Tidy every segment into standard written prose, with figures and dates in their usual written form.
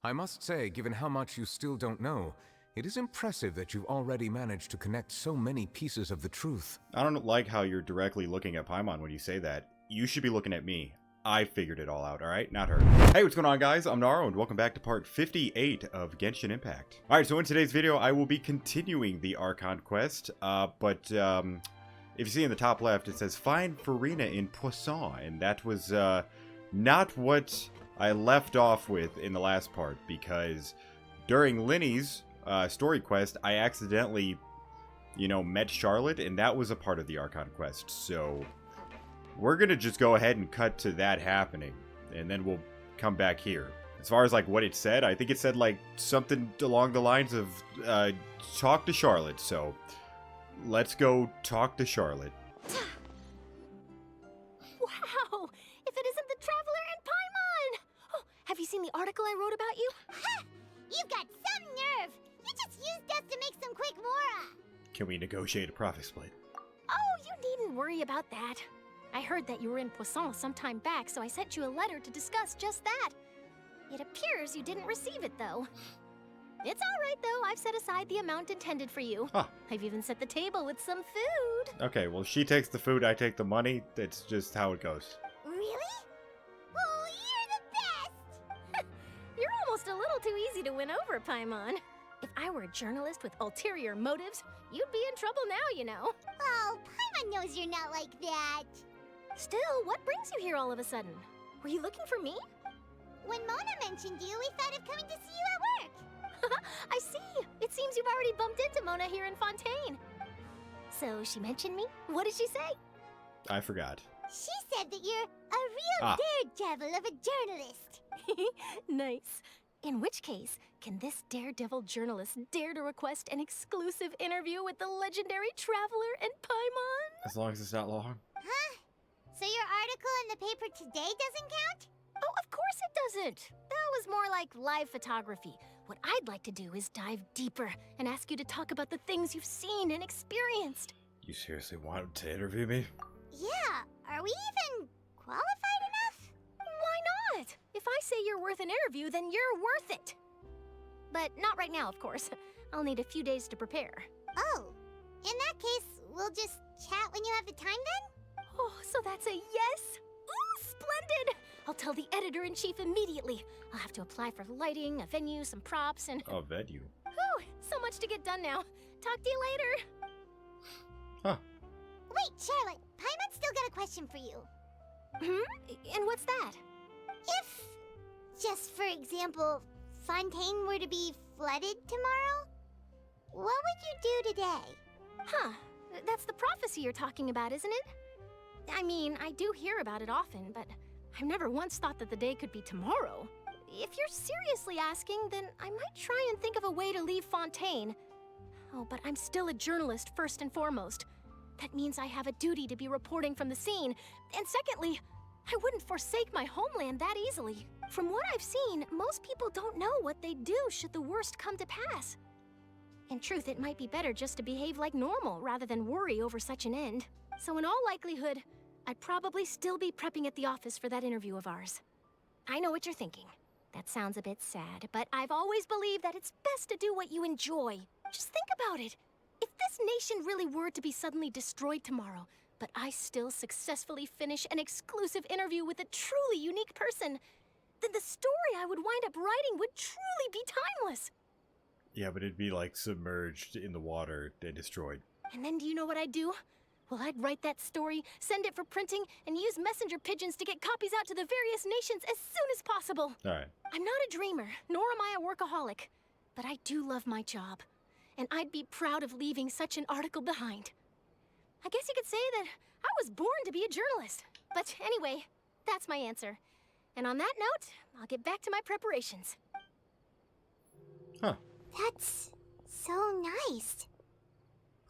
I must say, given how much you still don't know, it is impressive that you've already managed to connect so many pieces of the truth. I don't like how you're directly looking at Paimon when you say that. You should be looking at me. I figured it all out, alright? Not her. Hey, what's going on, guys? I'm Naro, and welcome back to part 58 of Genshin Impact. Alright, so in today's video, I will be continuing the Archon quest, if you see in the top left, it says, find Farina in Poisson, and that was, not what I left off with in the last part, because during Linny's story quest, I accidentally, met Charlotte, and that was a part of the Archon quest, so we're gonna just go ahead and cut to that happening, and then we'll come back here. As far as, what it said, I think it said, something along the lines of, talk to Charlotte, so let's go talk to Charlotte. Wow! If it isn't the Traveler and Paimon! Oh, have you seen the article I wrote about you? Ha! You've got some nerve! You just used us to make some quick mora! Can we negotiate a profit split? Oh, you needn't worry about that. I heard that you were in Poisson some time back, so I sent you a letter to discuss just that. It appears you didn't receive it, though. It's all right, though. I've set aside the amount intended for you. Huh. I've even set the table with some food. Okay, well, she takes the food, I take the money. That's just how it goes. Really? Oh, you're the best! You're almost a little too easy to win over, Paimon. If I were a journalist with ulterior motives, you'd be in trouble now, you know. Oh, Paimon knows you're not like that. Still, what brings you here all of a sudden? Were you looking for me? When Mona mentioned you, we thought of coming to see you at work. I see. It seems you've already bumped into Mona here in Fontaine. So she mentioned me? What did she say? I forgot. She said that you're a real daredevil of a journalist. Nice. In which case, can this daredevil journalist dare to request an exclusive interview with the legendary Traveler and Paimon? As long as it's not long. Huh? So your article in the paper today doesn't count? Oh, of course it doesn't. That was more like live photography. What I'd like to do is dive deeper and ask you to talk about the things you've seen and experienced. You seriously wanted to interview me? Yeah. Are we even qualified enough? Why not? If I say you're worth an interview, then you're worth it. But not right now, of course. I'll need a few days to prepare. Oh. In that case, we'll just chat when you have the time then? Oh, so that's a yes? Ooh, splendid! I'll tell the editor-in-chief immediately. I'll have to apply for lighting, a venue, some props, and... A venue? Whew, so much to get done now. Talk to you later. Huh. Wait, Charlotte. Paimon's still got a question for you. And what's that? If, just for example, Fontaine were to be flooded tomorrow, what would you do today? Huh. That's the prophecy you're talking about, isn't it? I mean, I do hear about it often, but I've never once thought that the day could be tomorrow. If you're seriously asking, then I might try and think of a way to leave Fontaine. Oh, but I'm still a journalist first and foremost. That means I have a duty to be reporting from the scene. And secondly, I wouldn't forsake my homeland that easily. From what I've seen, most people don't know what they'd do should the worst come to pass. In truth, it might be better just to behave like normal rather than worry over such an end. So in all likelihood, I'd probably still be prepping at the office for that interview of ours. I know what you're thinking. That sounds a bit sad, but I've always believed that it's best to do what you enjoy. Just think about it. If this nation really were to be suddenly destroyed tomorrow, but I still successfully finish an exclusive interview with a truly unique person, then the story I would wind up writing would truly be timeless. Yeah, but it'd be submerged in the water and destroyed. And then do you know what I'd do? Well, I'd write that story, send it for printing, and use messenger pigeons to get copies out to the various nations as soon as possible. All right. I'm not a dreamer, nor am I a workaholic, but I do love my job, and I'd be proud of leaving such an article behind. I guess you could say that I was born to be a journalist. But anyway, that's my answer. And on that note, I'll get back to my preparations. Huh. That's so nice.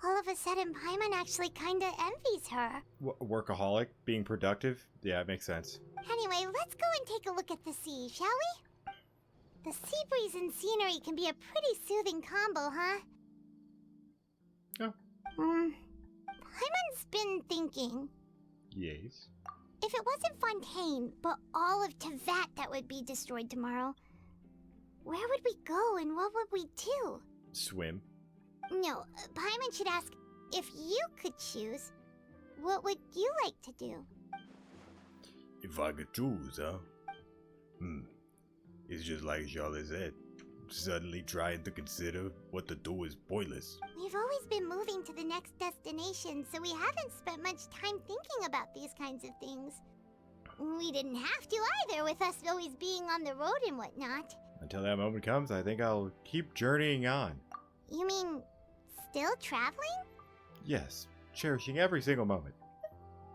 All of a sudden, Paimon actually kinda envies her. Workaholic? Being productive? Yeah, it makes sense. Anyway, let's go and take a look at the sea, shall we? The sea breeze and scenery can be a pretty soothing combo, huh? Oh. Paimon's been thinking. Yes. If it wasn't Fontaine, but all of Tevat that would be destroyed tomorrow, Where would we go and what would we do? Swim. No, Paimon should ask, if you could choose, what would you like to do? If I could choose, huh? It's just like Charlotte said. Suddenly trying to consider what to do is pointless. We've always been moving to the next destination, so we haven't spent much time thinking about these kinds of things. We didn't have to either, with us always being on the road and whatnot. Until that moment comes, I think I'll keep journeying on. You mean, still traveling? Yes, cherishing every single moment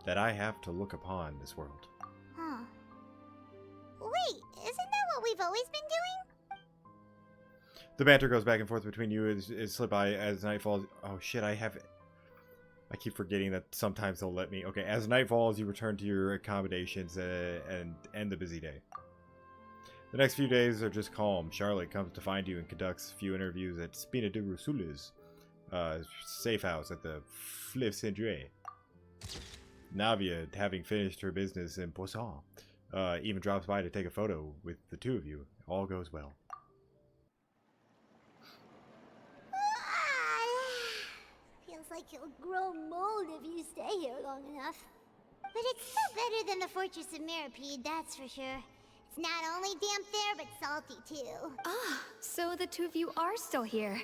that I have to look upon this world. Huh. Wait, isn't that what we've always been doing? The banter goes back and forth between you as slip by as night falls. Oh shit, I keep forgetting that sometimes they'll let me. Okay, as night falls, you return to your accommodations and end the busy day. The next few days are just calm. Charlotte comes to find you and conducts a few interviews at Spina de Rusules, safe house at the Flif Cendré. Navia, having finished her business in Poisson, even drops by to take a photo with the two of you. All goes well. Feels like you'll grow mold if you stay here long enough. But it's still better than the Fortress of Mirapede, that's for sure. It's not only damp there, but salty too. Ah, so the two of you are still here.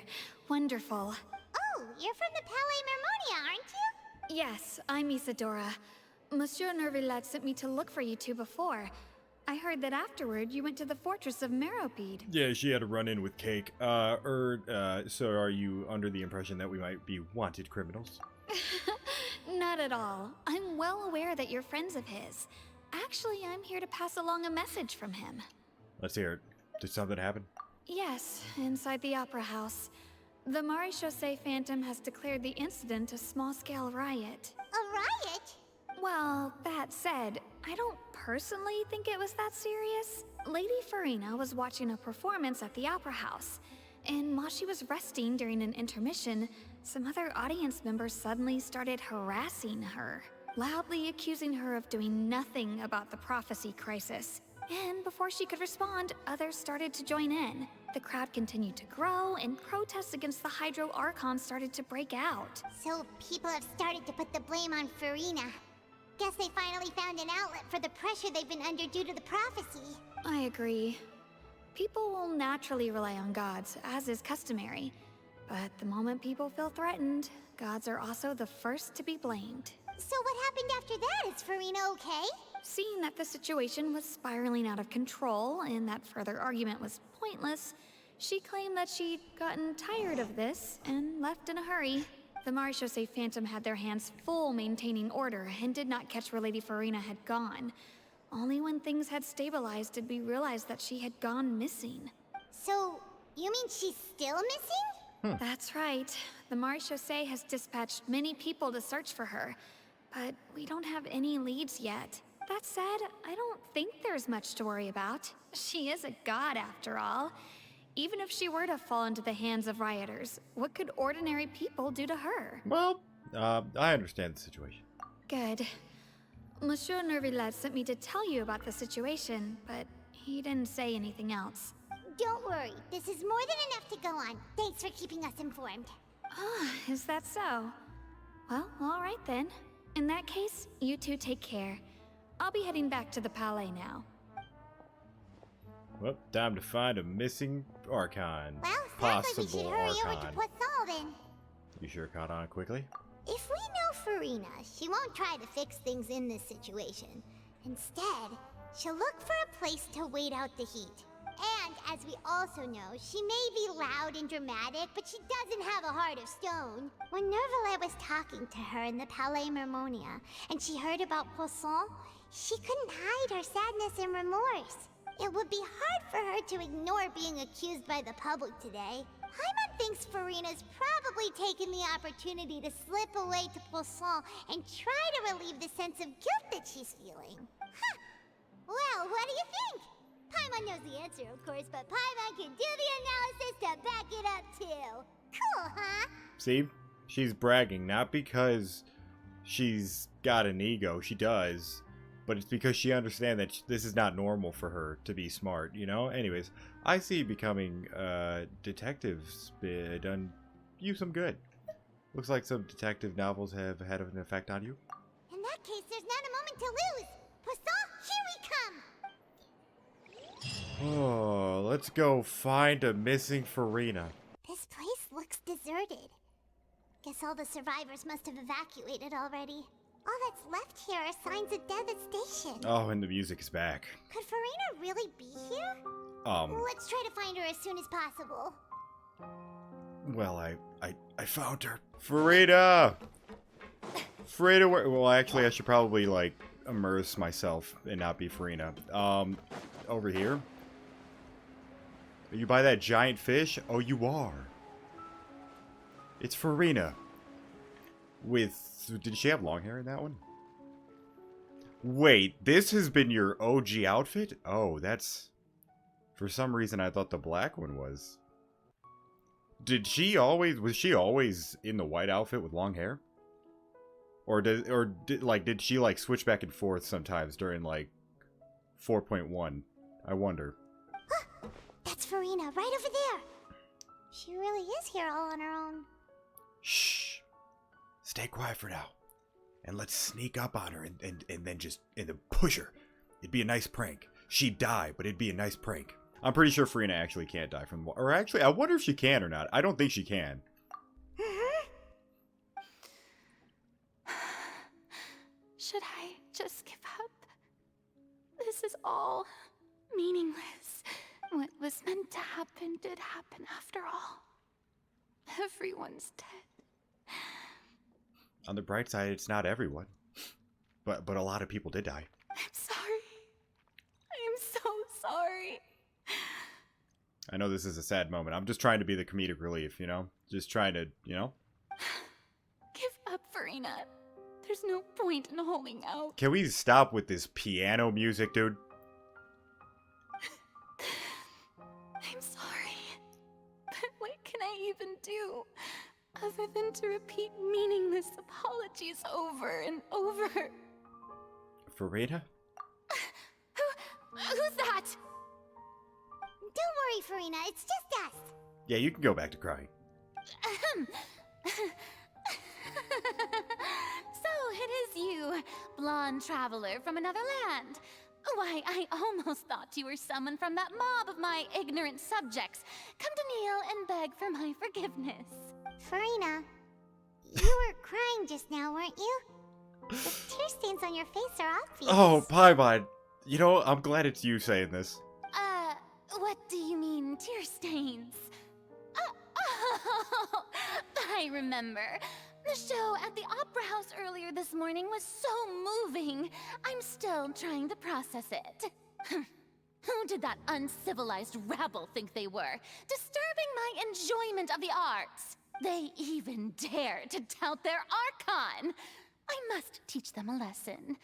Wonderful. Oh, you're from the Palais Mermonia, aren't you? Yes, I'm Isadora. Monsieur Nervillat sent me to look for you two before. I heard that afterward you went to the Fortress of Meropide. Yeah, she had a run-in with Cake. So are you under the impression that we might be wanted criminals? Not at all. I'm well aware that you're friends of his. Actually, I'm here to pass along a message from him. Let's hear it. Did something happen? Yes, inside the Opera House. The Maréchaussée Phantom has declared the incident a small-scale riot. A riot? Well, that said, I don't personally think it was that serious. Lady Farina was watching a performance at the Opera House, and while she was resting during an intermission, some other audience members suddenly started harassing her, loudly accusing her of doing nothing about the prophecy crisis. And before she could respond, others started to join in. The crowd continued to grow, and protests against the Hydro Archon started to break out. So people have started to put the blame on Farina. Guess they finally found an outlet for the pressure they've been under due to the prophecy. I agree. People will naturally rely on gods, as is customary. But the moment people feel threatened, gods are also the first to be blamed. So what happened after that? Is Farina okay? Seeing that the situation was spiraling out of control and that further argument was pointless, she claimed that she'd gotten tired of this and left in a hurry. The Maréchaussée Phantom had their hands full maintaining order and did not catch where Lady Farina had gone. Only when things had stabilized did we realize that she had gone missing. So, you mean she's still missing? That's right. The Maréchaussée has dispatched many people to search for her, but we don't have any leads yet. That said, I don't think there's much to worry about. She is a god after all. Even if she were to fall into the hands of rioters, what could ordinary people do to her? Well, I understand the situation. Good. Monsieur Nervillat sent me to tell you about the situation, but he didn't say anything else. Don't worry, this is more than enough to go on. Thanks for keeping us informed. Ah, is that so? Well, all right then. In that case, you two take care. I'll be heading back to the Palais now. Well, time to find a missing Archon. Well, sounds like we Possible should hurry over to Archon. Poisson then. You sure caught on quickly? If we know Farina, she won't try to fix things in this situation. Instead, she'll look for a place to wait out the heat. And, as we also know, she may be loud and dramatic, but she doesn't have a heart of stone. When Nervillet was talking to her in the Palais Mermonia, and she heard about Poisson, she couldn't hide her sadness and remorse. It would be hard for her to ignore being accused by the public today. Paimon thinks Farina's probably taken the opportunity to slip away to Poisson and try to relieve the sense of guilt that she's feeling. Huh. Well, what do you think? Paimon knows the answer, of course, but Paimon can do the analysis to back it up, too. Cool, huh? See? She's bragging, not because she's got an ego. She does. But it's because she understands that this is not normal for her to be smart, you know? Anyways, I see becoming detectives done you some good. Looks like some detective novels have had an effect on you. In that case, there's not a moment to lose. Poisson, here we come! Oh, let's go find a missing Farina. This place looks deserted. Guess all the survivors must have evacuated already. All that's left here are signs of devastation. Oh, and the music is back. Could Farina really be here? Let's try to find her as soon as possible. Well, I found her. Farina! Farina, well, actually, I should probably, like, immerse myself and not be Farina. Over here? Are you by that giant fish? Oh, you are. It's Farina. Did she have long hair in that one? Wait, this has been your OG outfit? Oh, that's... For some reason, I thought the black one was. Was she always in the white outfit with long hair? Or did she, like, switch back and forth sometimes during, like, 4.1? I wonder. That's Farina, right over there. She really is here all on her own. Shh. Stay quiet for now. And let's sneak up on her and then push her. It'd be a nice prank. She'd die, but it'd be a nice prank. I'm pretty sure Farina actually can't die from... Or actually, I wonder if she can or not. I don't think she can. Should I just give up? This is all meaningless. What was meant to happen did happen after all. Everyone's dead. On the bright side, it's not everyone. But a lot of people did die. I'm sorry. I am so sorry. I know this is a sad moment. I'm just trying to be the comedic relief, you know? Just trying to, you know? Give up, Farina. There's no point in holding out. Can we stop with this piano music, dude? I'm sorry. But what can I even do? Other than to repeat meaningless apologies over and over. Farina? Who's that? Don't worry, Farina, it's just us. Yeah, you can go back to crying. So it is you, blonde traveler from another land. Why, I almost thought you were someone from that mob of my ignorant subjects, come to kneel and beg for my forgiveness. Farina, you were crying just now, weren't you? The tear stains on your face are obvious. Oh, Paimon. You know, I'm glad it's you saying this. What do you mean, tear stains? Oh, I remember. The show at the Opera House earlier this morning was so moving. I'm still trying to process it. Who did that uncivilized rabble think they were? Disturbing my enjoyment of the arts. They even dare to tout their Archon. I must teach them a lesson.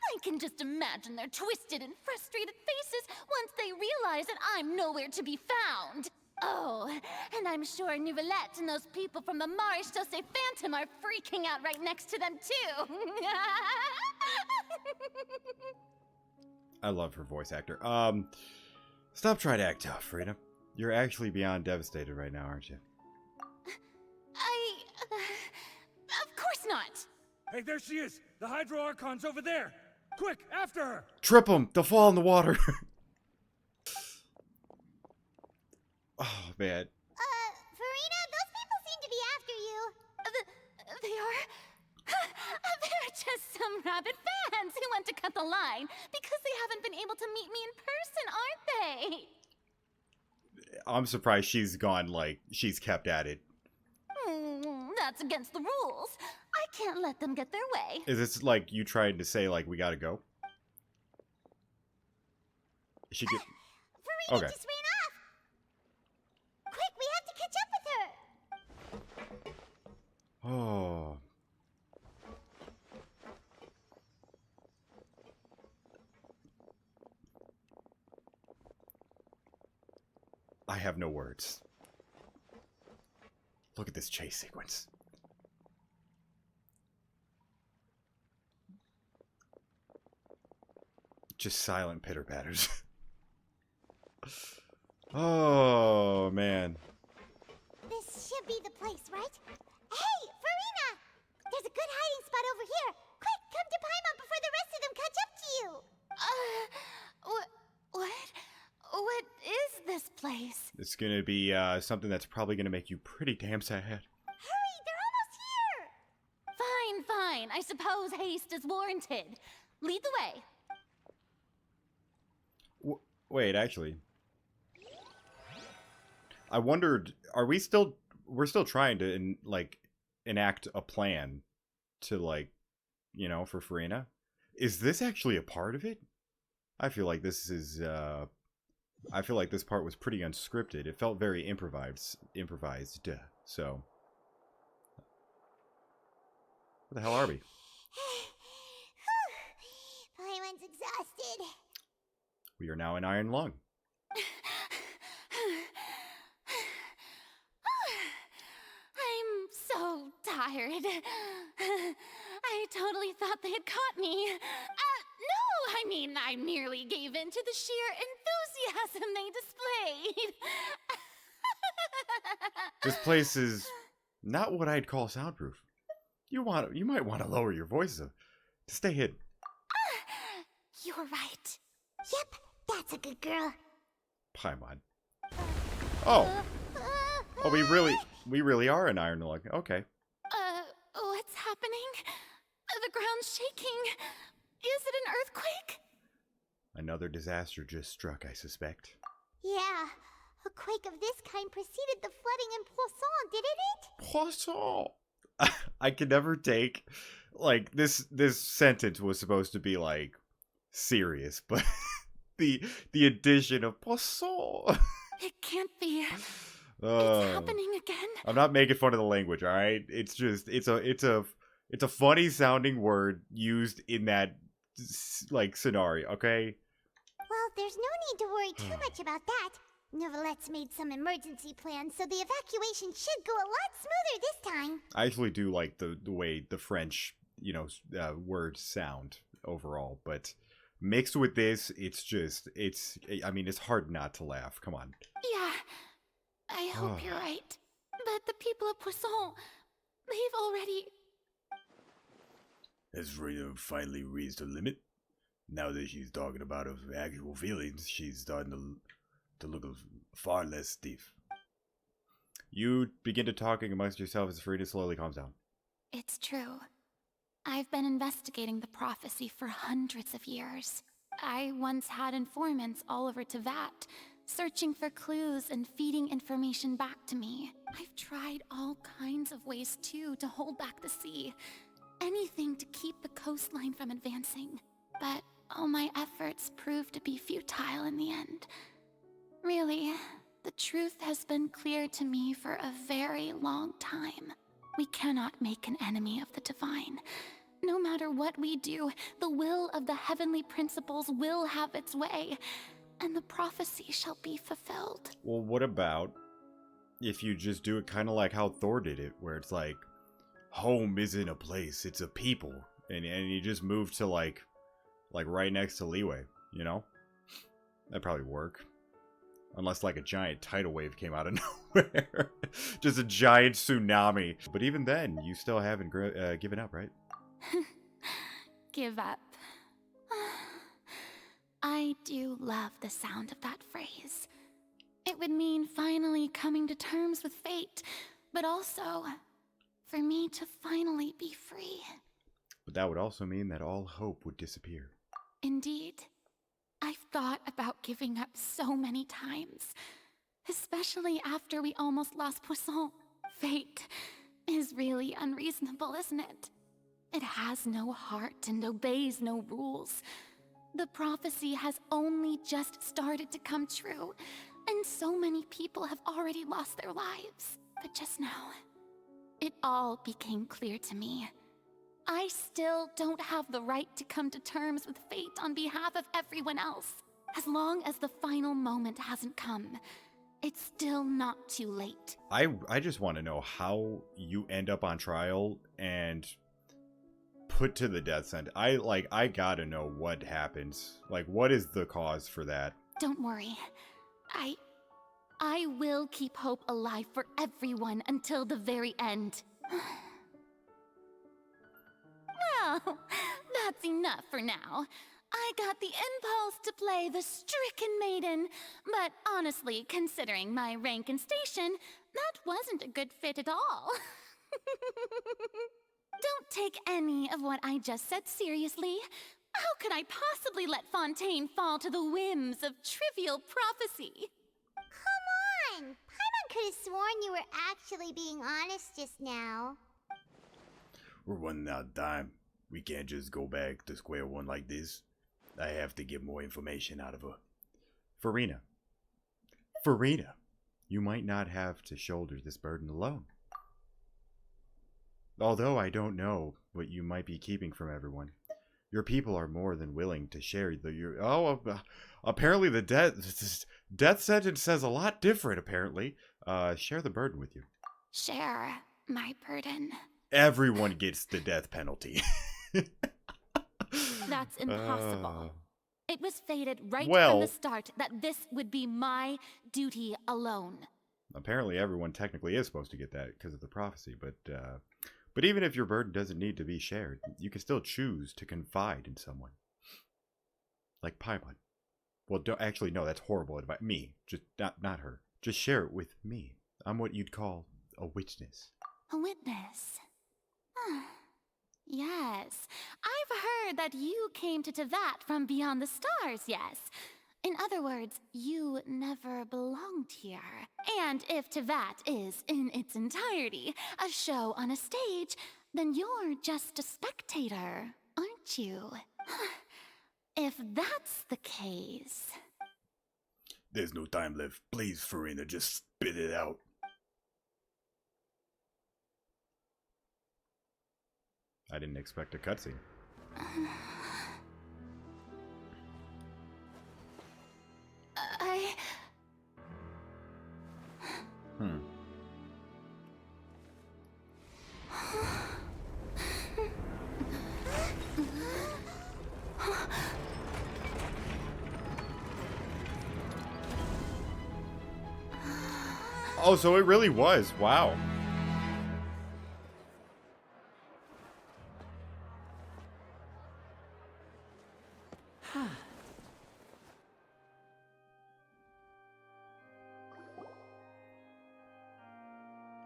I can just imagine their twisted and frustrated faces once they realize that I'm nowhere to be found. Oh, and I'm sure Nouvellette and those people from the Marche Chaussee Phantom are freaking out right next to them, too. I love her voice actor. Stop trying to act tough, Farina. You're actually beyond devastated right now, aren't you? Of course not. Hey, there she is! The Hydro Archon's over there! Quick, after her! Trip them! They'll fall in the water! Oh, man. Farina, those people seem to be after you. They are? They're just some rabid fans who want to cut the line because they haven't been able to meet me in person, aren't they? I'm surprised she's gone, like, she's kept at it. That's against the rules. I can't let them get their way. Is this like you trying to say, like, we gotta go? Is she get... Farina Okay. just ran off! Quick, we have to catch up with her! Oh. I have no words. Look at this chase sequence. Just silent pitter patters. Oh, man. This should be the place, right? Hey, Farina! There's a good hiding spot over here. Quick, come to Paimon before the rest of them catch up to you. What is this place? It's gonna be something that's probably gonna make you pretty damn sad. Hurry, they're almost here. Fine. I suppose haste is warranted. Lead the way. Wait, actually. I wondered, we're still trying to, enact a plan to, for Farina? Is this actually a part of it? I feel like this is, I feel like this part was pretty unscripted. It felt very improvised, so. Where the hell are we? Paimon's exhausted. We are now in Iron Lung. I'm so tired. I totally thought they had caught me. No, I mean, I merely gave in to the sheer enthusiasm they displayed. This place is not what I'd call soundproof. You might want to lower your voice to stay hidden. You're right. Yep, that's a good girl. Paimon. Oh, we really are in Iron Lung. Okay. What's happening? The ground's shaking. Is it an earthquake? Another disaster just struck, I suspect. Yeah, a quake of this kind preceded the flooding in Poisson, didn't it? Poisson. I can never take, this sentence was supposed to be, serious, but the addition of Poisson. It can't be. It's happening again. I'm not making fun of the language, all right? It's just it's a funny sounding word used in that scenario, okay? Well, there's no need to worry too much about that. Neverlette's made some emergency plans, so the evacuation should go a lot smoother this time. I actually do like the way the French, words sound overall, but mixed with this, I mean, it's hard not to laugh. Come on. Yeah, I hope you're right. But the people of Poisson, they've already... Has Farina finally reached her limit? Now that she's talking about her actual feelings, she's starting to look far less stiff. You begin to talking amongst yourself as Farina slowly calms down. It's true. I've been investigating the prophecy for hundreds of years. I once had informants all over Tevat, searching for clues and feeding information back to me. I've tried all kinds of ways, too, to hold back the sea. Anything to keep the coastline from advancing. But all my efforts proved to be futile in the end. Really, the truth has been clear to me for a very long time. We cannot make an enemy of the divine. No matter what we do, the will of the heavenly principles will have its way, and the prophecy shall be fulfilled. Well, what about if you just do it kind of like how Thor did it, where it's like, home isn't a place, it's a people, and you just move to like right next to Liyue, That'd probably work. Unless a giant tidal wave came out of nowhere. Just a giant tsunami. But even then, you still haven't given up, right? Give up. I do love the sound of that phrase. It would mean finally coming to terms with fate, but also for me to finally be free. But that would also mean that all hope would disappear. Indeed. I've thought about giving up so many times, especially after we almost lost Poisson. Fate is really unreasonable, isn't it? It has no heart and obeys no rules. The prophecy has only just started to come true, and so many people have already lost their lives. But just now, it all became clear to me. I still don't have the right to come to terms with fate on behalf of everyone else. As long as the final moment hasn't come, it's still not too late. I just want to know how you end up on trial and put to the death sentence. I gotta know what happens. Like, what is the cause for that? Don't worry. I will keep hope alive for everyone until the very end. Well, that's enough for now. I got the impulse to play the stricken maiden, but honestly, considering my rank and station, that wasn't a good fit at all. Don't take any of what I just said seriously. How could I possibly let Fontaine fall to the whims of trivial prophecy? Come on! Paimon could have sworn you were actually being honest just now. We're running out of time. We can't just go back to square one like this. I have to get more information out of her. Farina, you might not have to shoulder this burden alone. Although I don't know what you might be keeping from everyone. Your people are more than willing to share apparently the death sentence says a lot different, apparently. Share the burden with you. Share my burden. Everyone gets the death penalty. That's impossible. It was fated right well, from the start that this would be my duty alone. Apparently everyone technically is supposed to get that because of the prophecy, but even if your burden doesn't need to be shared, you can still choose to confide in someone. Like Paimon. Well, actually, no, that's horrible advice. Me. Just not her. Just share it with me. I'm what you'd call a witness. A witness? Yes. I've heard that you came to Tevat from beyond the stars, yes. In other words, you never belonged here. And if Tevat is, in its entirety, a show on a stage, then you're just a spectator, aren't you? If that's the case... There's no time left. Please, Farina, just spit it out. I didn't expect a cutscene. Oh, so it really was. Wow.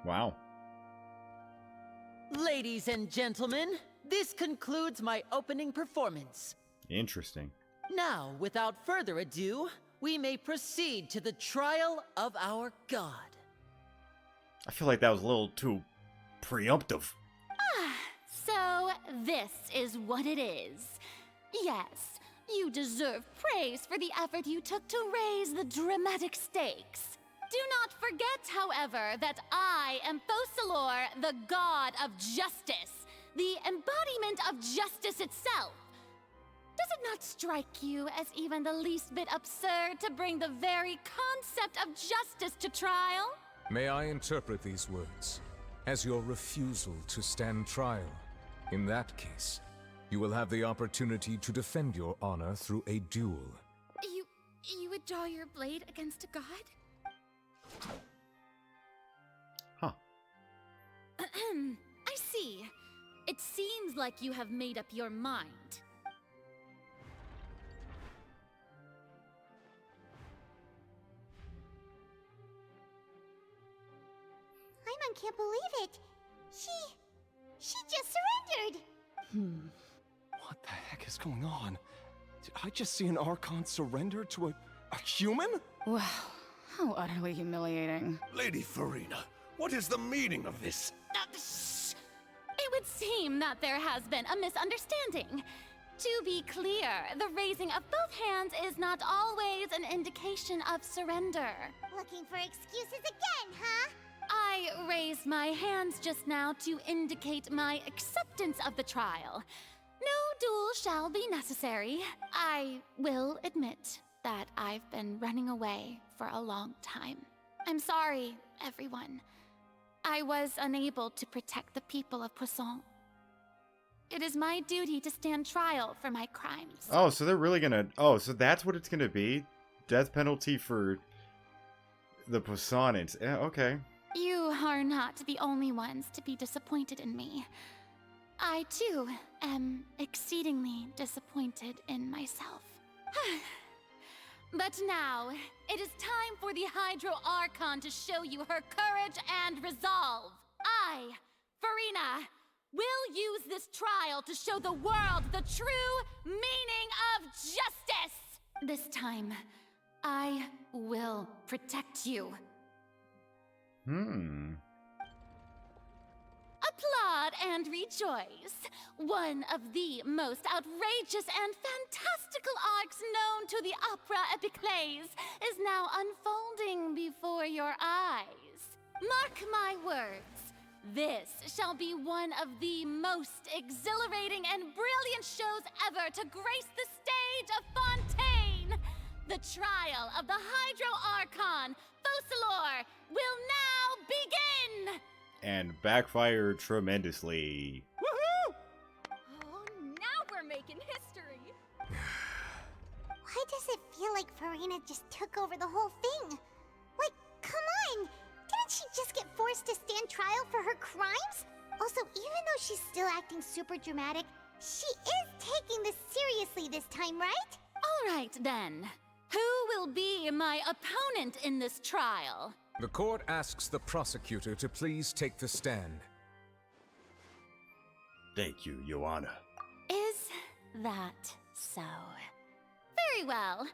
Wow. Ladies and gentlemen, this concludes my opening performance. Interesting. Now, without further ado, we may proceed to the trial of our god. I feel like that was a little too preemptive. So, this is what it is. Yes, you deserve praise for the effort you took to raise the dramatic stakes. Do not forget, however, that I am Focalor, the god of justice, the embodiment of justice itself. Does it not strike you as even the least bit absurd to bring the very concept of justice to trial? May I interpret these words as your refusal to stand trial? In that case, you will have the opportunity to defend your honor through a duel. You would draw your blade against a god? Huh. I see. It seems like you have made up your mind. Paimon can't believe it. She just surrendered. What the heck is going on? Did I just see an Archon surrender to a human? Wow, how utterly humiliating. Lady Farina, what is the meaning of this? Shh! It would seem that there has been a misunderstanding. To be clear, the raising of both hands is not always an indication of surrender. Looking for excuses again, huh? I raised my hands just now to indicate my acceptance of the trial. No duel shall be necessary. I will admit that I've been running away for a long time. I'm sorry, everyone. I was unable to protect the people of Poisson. It is my duty to stand trial for my crimes. Oh, so they're really gonna... Oh, so that's what it's gonna be? Death penalty for the Poseidons. Yeah, okay. You are not the only ones to be disappointed in me. I, too, am exceedingly disappointed in myself. But now, it is time for the Hydro Archon to show you her courage and resolve. I, Farina, will use this trial to show the world the true meaning of justice! This time, I will protect you. Applaud and rejoice. One of the most outrageous and fantastical arcs known to the opera epiclese is now unfolding before your eyes. Mark my words, this shall be one of the most exhilarating and brilliant shows ever to grace the stage of Fontaine. The trial of the Hydro Archon, Focalor, will now begin! And backfired tremendously. Woohoo! Oh, now we're making history. Why does it feel like Farina just took over the whole thing? Like, come on! Didn't she just get forced to stand trial for her crimes? Also, even though she's still acting super dramatic, she is taking this seriously this time, right? All right, then. Who will be my opponent in this trial? The court asks the prosecutor to please take the stand. Thank you, Your Honor. Is that so? Very well.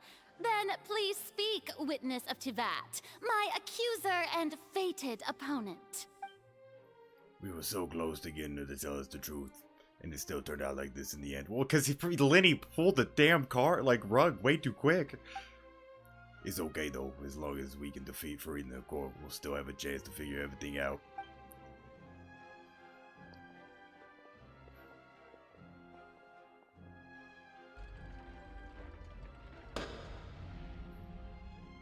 Then please speak, witness of Tivat, my accuser and fated opponent. We were so close to getting her to tell us the truth, and it still turned out like this in the end. Well, because Lenny pulled the damn rug way too quick. It's okay though, as long as we can defeat Farina in the court, we'll still have a chance to figure everything out.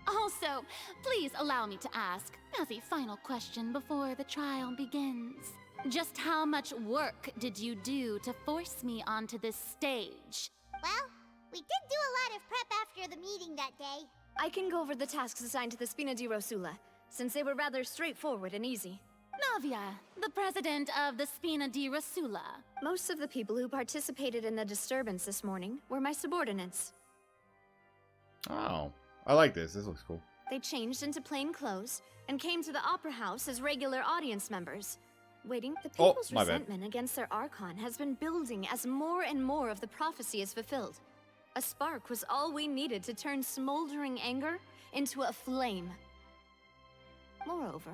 Also, please allow me to ask, as a final question before the trial begins. Just how much work did you do to force me onto this stage? Well, we did do a lot of prep after the meeting that day. I can go over the tasks assigned to the Spina di Rosula, since they were rather straightforward and easy. Navia, the president of the Spina di Rosula. Most of the people who participated in the disturbance this morning were my subordinates. Oh, I like this. This looks cool. They changed into plain clothes and came to the Opera House as regular audience members. Waiting, the people's resentment against their Archon has been building as more and more of the prophecy is fulfilled. A spark was all we needed to turn smoldering anger into a flame. Moreover,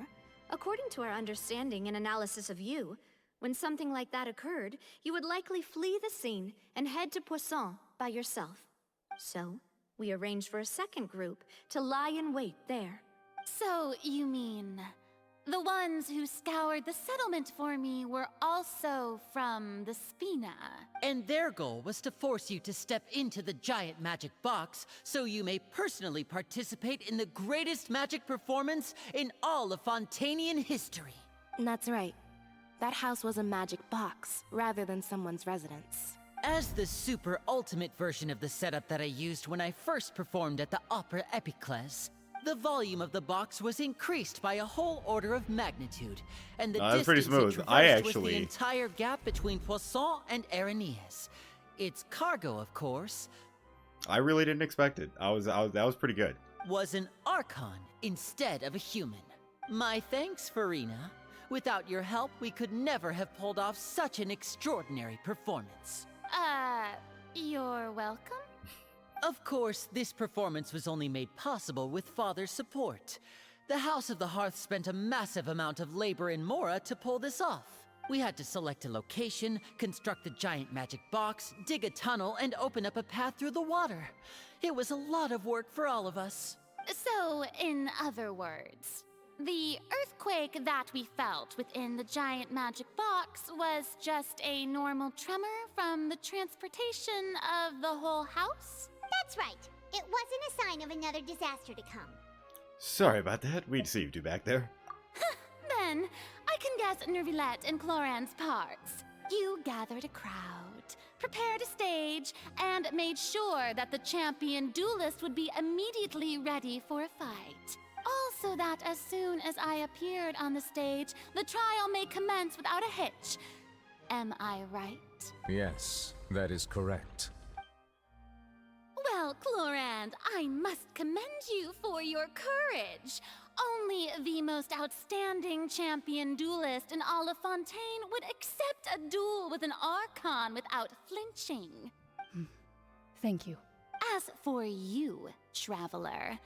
according to our understanding and analysis of you, when something like that occurred, you would likely flee the scene and head to Poisson by yourself. So, we arranged for a second group to lie in wait there. So, you mean... the ones who scoured the settlement for me were also from the Spina. And their goal was to force you to step into the giant magic box so you may personally participate in the greatest magic performance in all of Fontainian history. That's right. That house was a magic box, rather than someone's residence. As the super ultimate version of the setup that I used when I first performed at the Opera Epiclese, the volume of the box was increased by a whole order of magnitude, and the that's pretty distance smooth. it traversed was the entire gap between Poisson and Aranias. Its cargo, of course, I really didn't expect it. That was pretty good. Was an Archon instead of a human. My thanks, Farina. Without your help, we could never have pulled off such an extraordinary performance. You're welcome? Of course, this performance was only made possible with Father's support. The House of the Hearth spent a massive amount of labor in Mora to pull this off. We had to select a location, construct the giant magic box, dig a tunnel, and open up a path through the water. It was a lot of work for all of us. So, in other words, the earthquake that we felt within the giant magic box was just a normal tremor from the transportation of the whole house? That's right. It wasn't a sign of another disaster to come. Sorry about that. We deceived you back there. Then, I can guess Nervilette and Cloran's parts. You gathered a crowd, prepared a stage, and made sure that the champion duelist would be immediately ready for a fight. Also that as soon as I appeared on the stage, the trial may commence without a hitch. Am I right? Yes, that is correct. Well, Clorand, I must commend you for your courage. Only the most outstanding champion duelist in all of Fontaine would accept a duel with an Archon without flinching. Thank you. As for you, Traveler,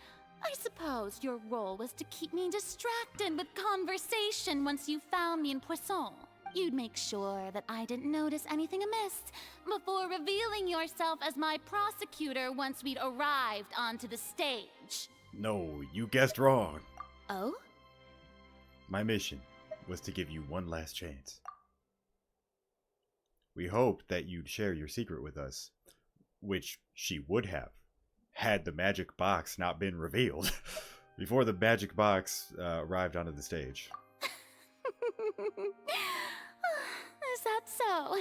I suppose your role was to keep me distracted with conversation once you found me in Poisson. You'd make sure that I didn't notice anything amiss before revealing yourself as my prosecutor once we'd arrived onto the stage. No, you guessed wrong. Oh? My mission was to give you one last chance. We hoped that you'd share your secret with us, which she would have, had the magic box not been revealed before the magic box arrived onto the stage. Is that so?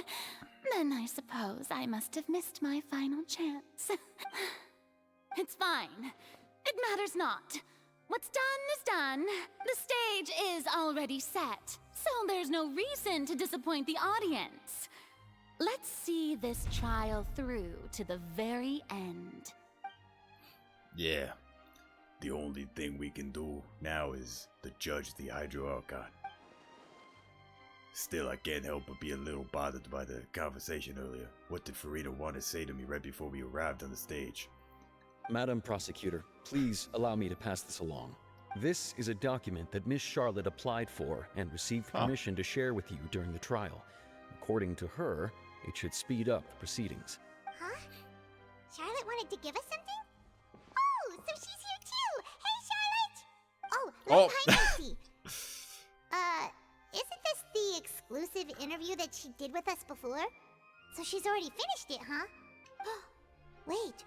Then I suppose I must have missed my final chance. It's fine. It matters not. What's done is done. The stage is already set, so there's no reason to disappoint the audience. Let's see this trial through to the very end. Yeah. The only thing we can do now is to judge the Hydro Archon. Still, I can't help but be a little bothered by the conversation earlier. What did Farina want to say to me right before we arrived on the stage? Madam Prosecutor, please allow me to pass this along. This is a document that Miss Charlotte applied for and received permission to share with you during the trial. According to her, it should speed up the proceedings. Huh? Charlotte wanted to give us something? Oh, so she's here too! Hey, Charlotte! Oh, long time no see. Isn't this the exclusive interview that she did with us before? So she's already finished it, huh? Wait,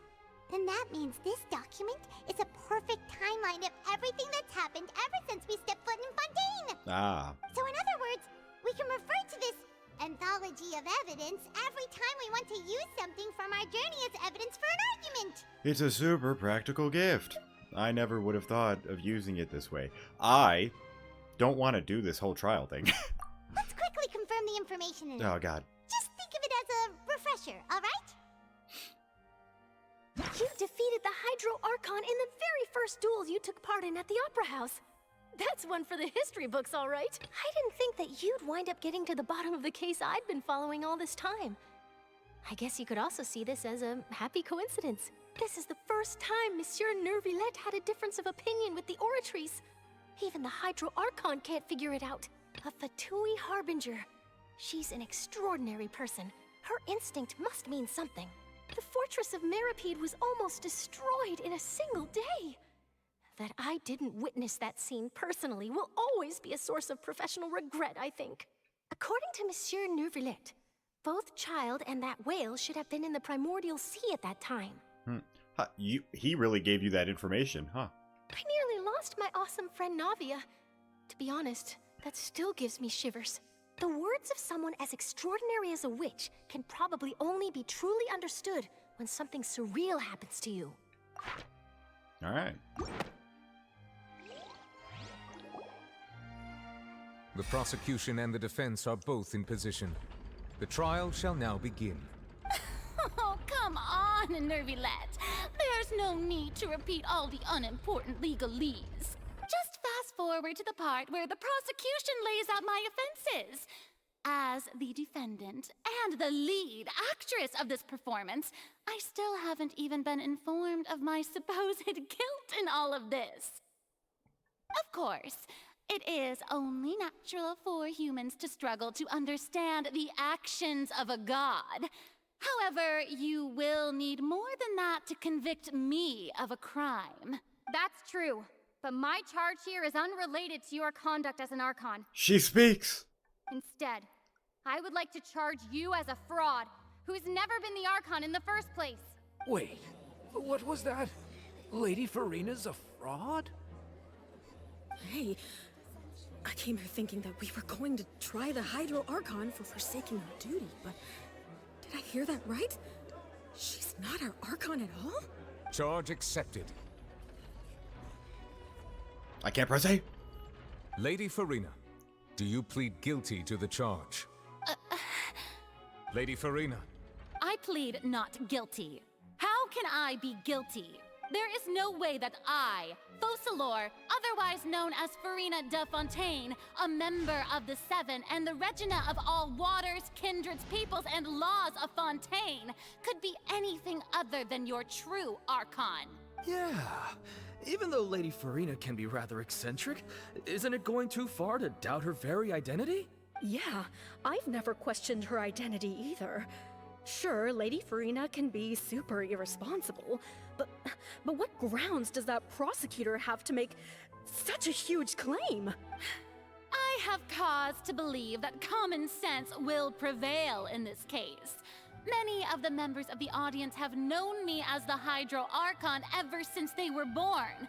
then that means this document is a perfect timeline of everything that's happened ever since we stepped foot in Fontaine! Ah. So in other words, we can refer to this anthology of evidence every time we want to use something from our journey as evidence for an argument! It's a super practical gift. I never would have thought of using it this way. I don't want to do this whole trial thing. Let's quickly confirm the information in it. Oh, God. Just think of it as a refresher, alright? You defeated the Hydro Archon in the very first duel you took part in at the Opera House. That's one for the history books, all right. I didn't think that you'd wind up getting to the bottom of the case I'd been following all this time. I guess you could also see this as a happy coincidence. This is the first time Monsieur Neuvillette had a difference of opinion with the Oratrice. Even the Hydro Archon can't figure it out. A Fatui Harbinger. She's an extraordinary person. Her instinct must mean something. The fortress of Meripede was almost destroyed in a single day. That I didn't witness that scene personally will always be a source of professional regret, I think. According to Monsieur Neuvillette, both Child and that whale should have been in the primordial sea at that time. He really gave you that information, huh? I nearly lost my awesome friend Navia. To be honest, that still gives me shivers. The words of someone as extraordinary as a witch can probably only be truly understood when something surreal happens to you. All right. The prosecution and the defense are both in position. The trial shall now begin. Oh, come on, Neuvillette. There's no need to repeat all the unimportant legalese. Just fast forward to the part where the prosecution lays out my offenses. As the defendant and the lead actress of this performance, I still haven't even been informed of my supposed guilt in all of this. Of course, it is only natural for humans to struggle to understand the actions of a god. However, you will need more than that to convict me of a crime. That's true, but my charge here is unrelated to your conduct as an Archon. She speaks! Instead, I would like to charge you as a fraud, who's never been the Archon in the first place. Wait, what was that? Lady Farina's a fraud? Hey, I came here thinking that we were going to try the Hydro Archon for forsaking our duty, but did I hear that right? She's not our Archon at all? Charge accepted. I can't press A. Lady Farina, do you plead guilty to the charge? Lady Farina. I plead not guilty. How can I be guilty? There is no way that I, Focalor, otherwise known as Farina de Fontaine, a member of the Seven and the Regina of all waters, kindreds, peoples, and laws of Fontaine, could be anything other than your true Archon. Yeah. Even though Lady Farina can be rather eccentric, isn't it going too far to doubt her very identity? Yeah, I've never questioned her identity either. Sure, Lady Farina can be super irresponsible, but what grounds does that prosecutor have to make such a huge claim? I have cause to believe that common sense will prevail in this case. Many of the members of the audience have known me as the Hydro Archon ever since they were born.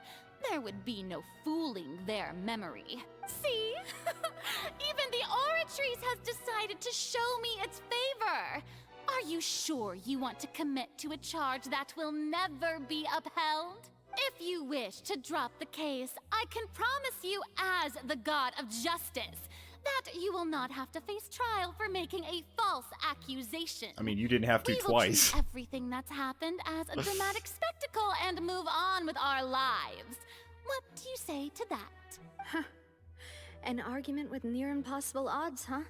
There would be no fooling their memory. See? Even the Oratrice has decided to show me its favor. Are you sure you want to commit to a charge that will never be upheld? If you wish to drop the case, I can promise you as the God of Justice that you will not have to face trial for making a false accusation. I mean, you didn't have to we twice. will treat everything that's happened as a dramatic spectacle and move on with our lives. What do you say to that? Huh. An argument with near impossible odds, huh?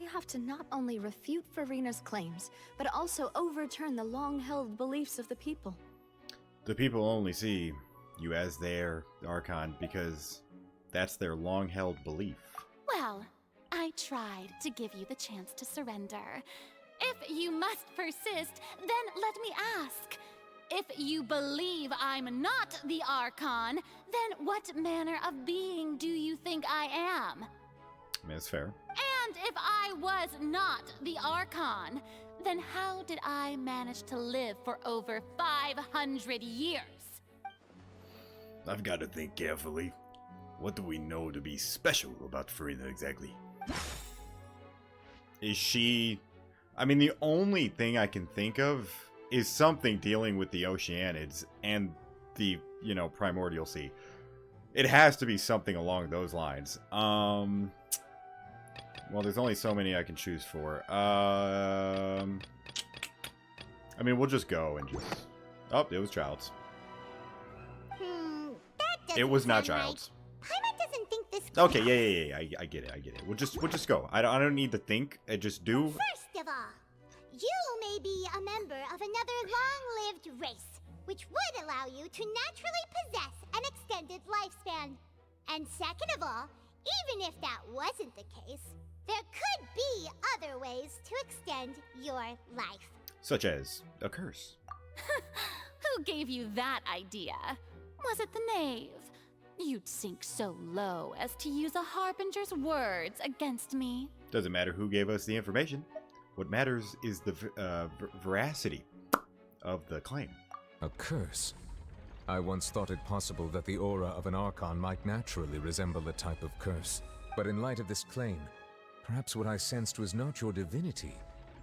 We have to not only refute Farina's claims, but also overturn the long-held beliefs of the people. The people only see you as their Archon because that's their long-held belief. Well, I tried to give you the chance to surrender. If you must persist, then let me ask. If you believe I'm not the Archon, then what manner of being do you think I am? I mean, that's fair. And if I was not the Archon, then how did I manage to live for over 500 years? I've got to think carefully. What do we know to be special about Farina exactly? Is she... I mean, the only thing I can think of is something dealing with the Oceanids and the, you know, Primordial Sea. It has to be something along those lines. Well, there's only so many I can choose for. I mean, we'll just go and just... Oh, it was Child's. That It was not doesn't sound Child's. right. Paimon doesn't think this. Okay, yeah. I get it. We'll just go. I don't need to think. I just do. First of all, you may be a member of another long-lived race, which would allow you to naturally possess an extended lifespan. And second of all, even if that wasn't the case, there could be other ways to extend your life. Such as a curse. Who gave you that idea? Was it the knave? You'd sink so low as to use a harbinger's words against me. Doesn't matter who gave us the information. What matters is the veracity of the claim. A curse? I once thought it possible that the aura of an Archon might naturally resemble a type of curse. But in light of this claim, perhaps what I sensed was not your divinity,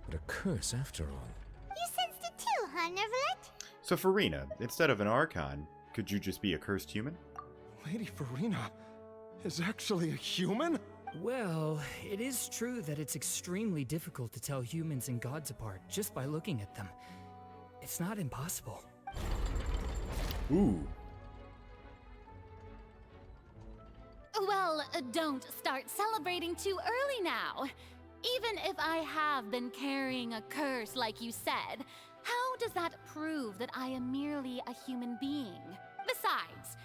but a curse after all. You sensed it too, huh, Neverlet? So Farina, instead of an Archon, could you just be a cursed human? Lady Farina is actually a human? Well, it is true that it's extremely difficult to tell humans and gods apart just by looking at them. It's not impossible. Ooh. Well, don't start celebrating too early now. Even if I have been carrying a curse like you said, how does that prove that I am merely a human being? Besides,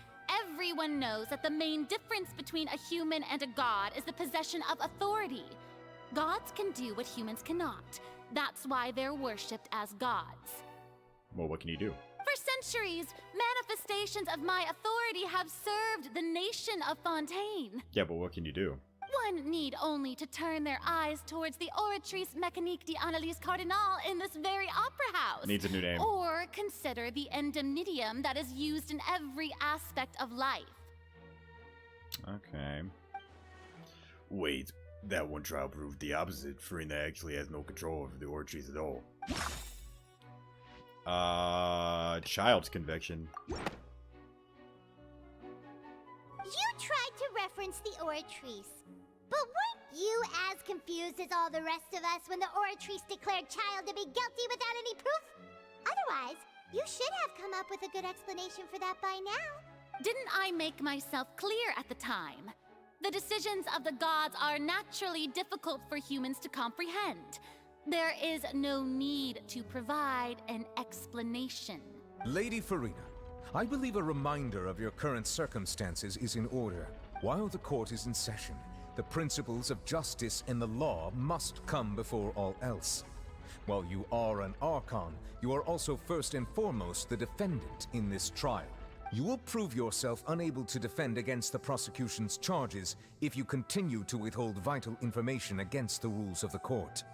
everyone knows that the main difference between a human and a god is the possession of authority. Gods can do what humans cannot. That's why they're worshipped as gods. Well, what can you do? For centuries, manifestations of my authority have served the nation of Fontaine. Yeah, but what can you do? One need only to turn their eyes towards the Oratrice Mécanique d'Analyse Cardinal in this very opera house. Needs a new name. Or consider the endemnitium that is used in every aspect of life. Okay. Wait, that one trial proved the opposite. Farina actually has no control over the Ortries at all. Child's conviction. You tried to reference the Oratrice, but weren't you as confused as all the rest of us when the Oratrice declared Child to be guilty without any proof? Otherwise, you should have come up with a good explanation for that by now. Didn't I make myself clear at the time? The decisions of the gods are naturally difficult for humans to comprehend. There is no need to provide an explanation. Lady Farina, I believe a reminder of your current circumstances is in order. While the court is in session, the principles of justice and the law must come before all else. While you are an Archon, you are also first and foremost the defendant in this trial. You will prove yourself unable to defend against the prosecution's charges if you continue to withhold vital information against the rules of the court.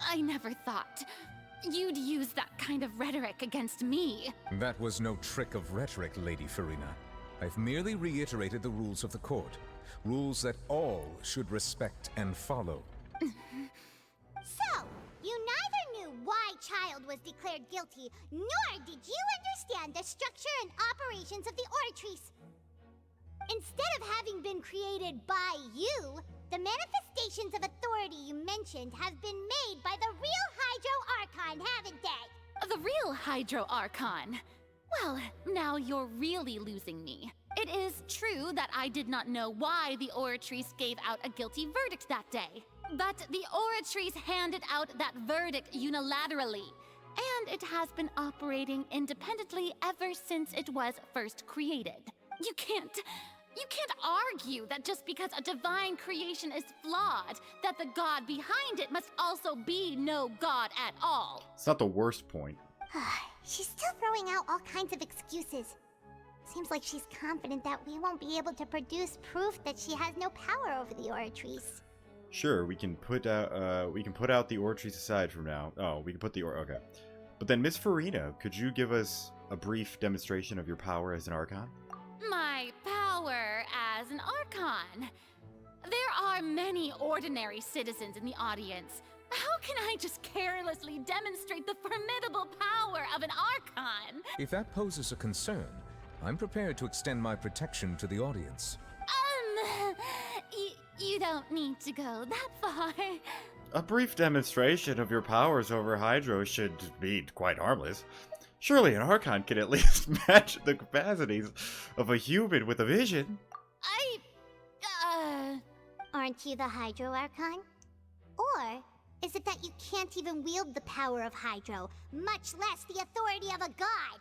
I never thought you'd use that kind of rhetoric against me. That was no trick of rhetoric, Lady Farina. I've merely reiterated the rules of the court. Rules that all should respect and follow. So, you neither knew why Child was declared guilty, nor did you understand the structure and operations of the Oratrice. Instead of having been created by you, the manifestations of authority you mentioned have been made by the real Hydro Archon, haven't they? The real Hydro Archon? Well, now you're really losing me. It is true that I did not know why the Oratrice gave out a guilty verdict that day. But the Oratrice handed out that verdict unilaterally, and it has been operating independently ever since it was first created. You can't argue that just because a divine creation is flawed, that the god behind it must also be no god at all. It's not the worst point. She's still throwing out all kinds of excuses. Seems like she's confident that we won't be able to produce proof that she has no power over the Oratrice. Sure, we can put out the Oratrice aside from now. Oh, we can put the okay. But then, Miss Farina, could you give us a brief demonstration of your power as an Archon? My power as an Archon. There are many ordinary citizens in the audience. How can I just carelessly demonstrate the formidable power of an Archon? If that poses a concern, I'm prepared to extend my protection to the audience. You don't need to go that far. A brief demonstration of your powers over Hydro should be quite harmless. Surely an Archon can at least match the capacities of a human with a vision. Aren't you the Hydro Archon? Or is it that you can't even wield the power of Hydro, much less the authority of a god?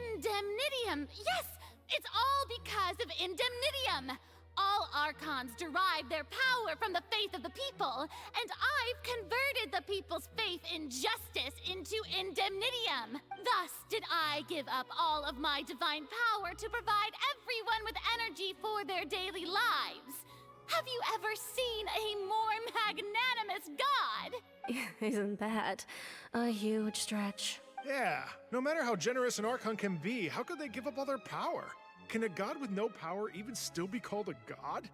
Indemnitium! Yes! It's all because of Indemnitium! All Archons derive their power from the faith of the people, and I've converted the people's faith in justice into Indemnitium. Thus did I give up all of my divine power to provide everyone with energy for their daily lives. Have you ever seen a more magnanimous god? Isn't that a huge stretch? Yeah, no matter how generous an Archon can be, how could they give up all their power? Can a god with no power even still be called a god?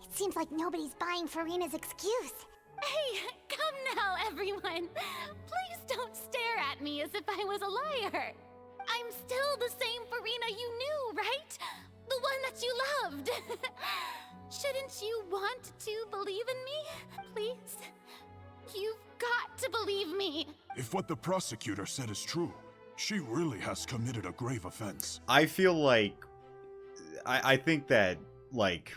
It seems like nobody's buying Farina's excuse. Hey, come now, everyone. Please don't stare at me as if I was a liar. I'm still the same Farina you knew, right? The one that you loved. Shouldn't you want to believe in me? Please? You've got to believe me. If what the prosecutor said is true, she really has committed a grave offense. I feel like... I think that, like,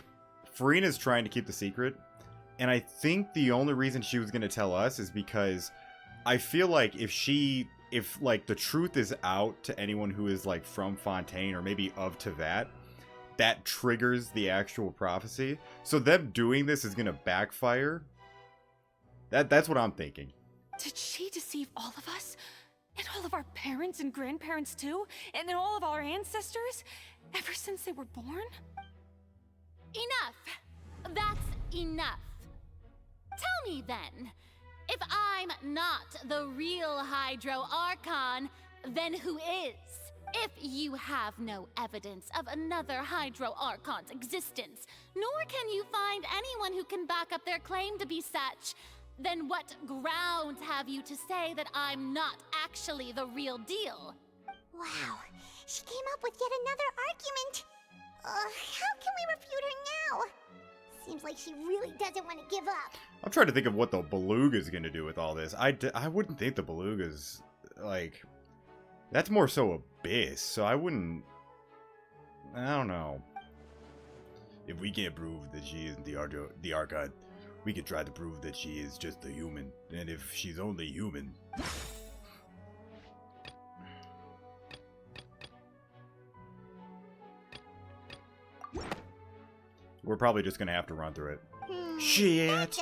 Farina's trying to keep the secret. And I think the only reason she was going to tell us is because I feel like if like, the truth is out to anyone who is, like, from Fontaine or maybe of Tevat, that triggers the actual prophecy. So them doing this is going to backfire. That's what I'm thinking. Did she deceive all of us? And all of our parents and grandparents too? And then all of our ancestors? Ever since they were born? Enough! That's enough. Tell me then, if I'm not the real Hydro Archon, then who is? If you have no evidence of another Hydro Archon's existence, nor can you find anyone who can back up their claim to be such, then what grounds have you to say that I'm not actually the real deal? Wow, she came up with yet another argument. How can we refute her now? Seems like she really doesn't want to give up. I'm trying to think of what the Beluga's gonna do with all this. I wouldn't think the Beluga's, like... That's more so Abyss, so I wouldn't... I don't know. If we can't prove that she isn't the Archon, we could try to prove that she is just a human. And if she's only human... We're probably just gonna have to run through it. Shit!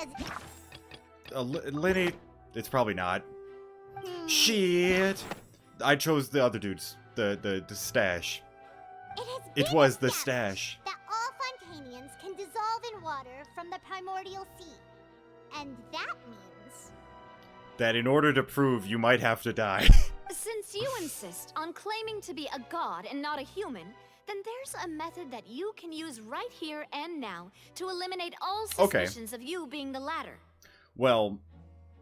Lenny... It's probably not. Shit! I chose the other dudes. The stash. It was the stash. That all Fontainians can dissolve in water from the primordial sea. And that means... That in order to prove, you might have to die. Since you insist on claiming to be a god and not a human, then there's a method that you can use right here and now to eliminate all suspicions of you being the latter. Well,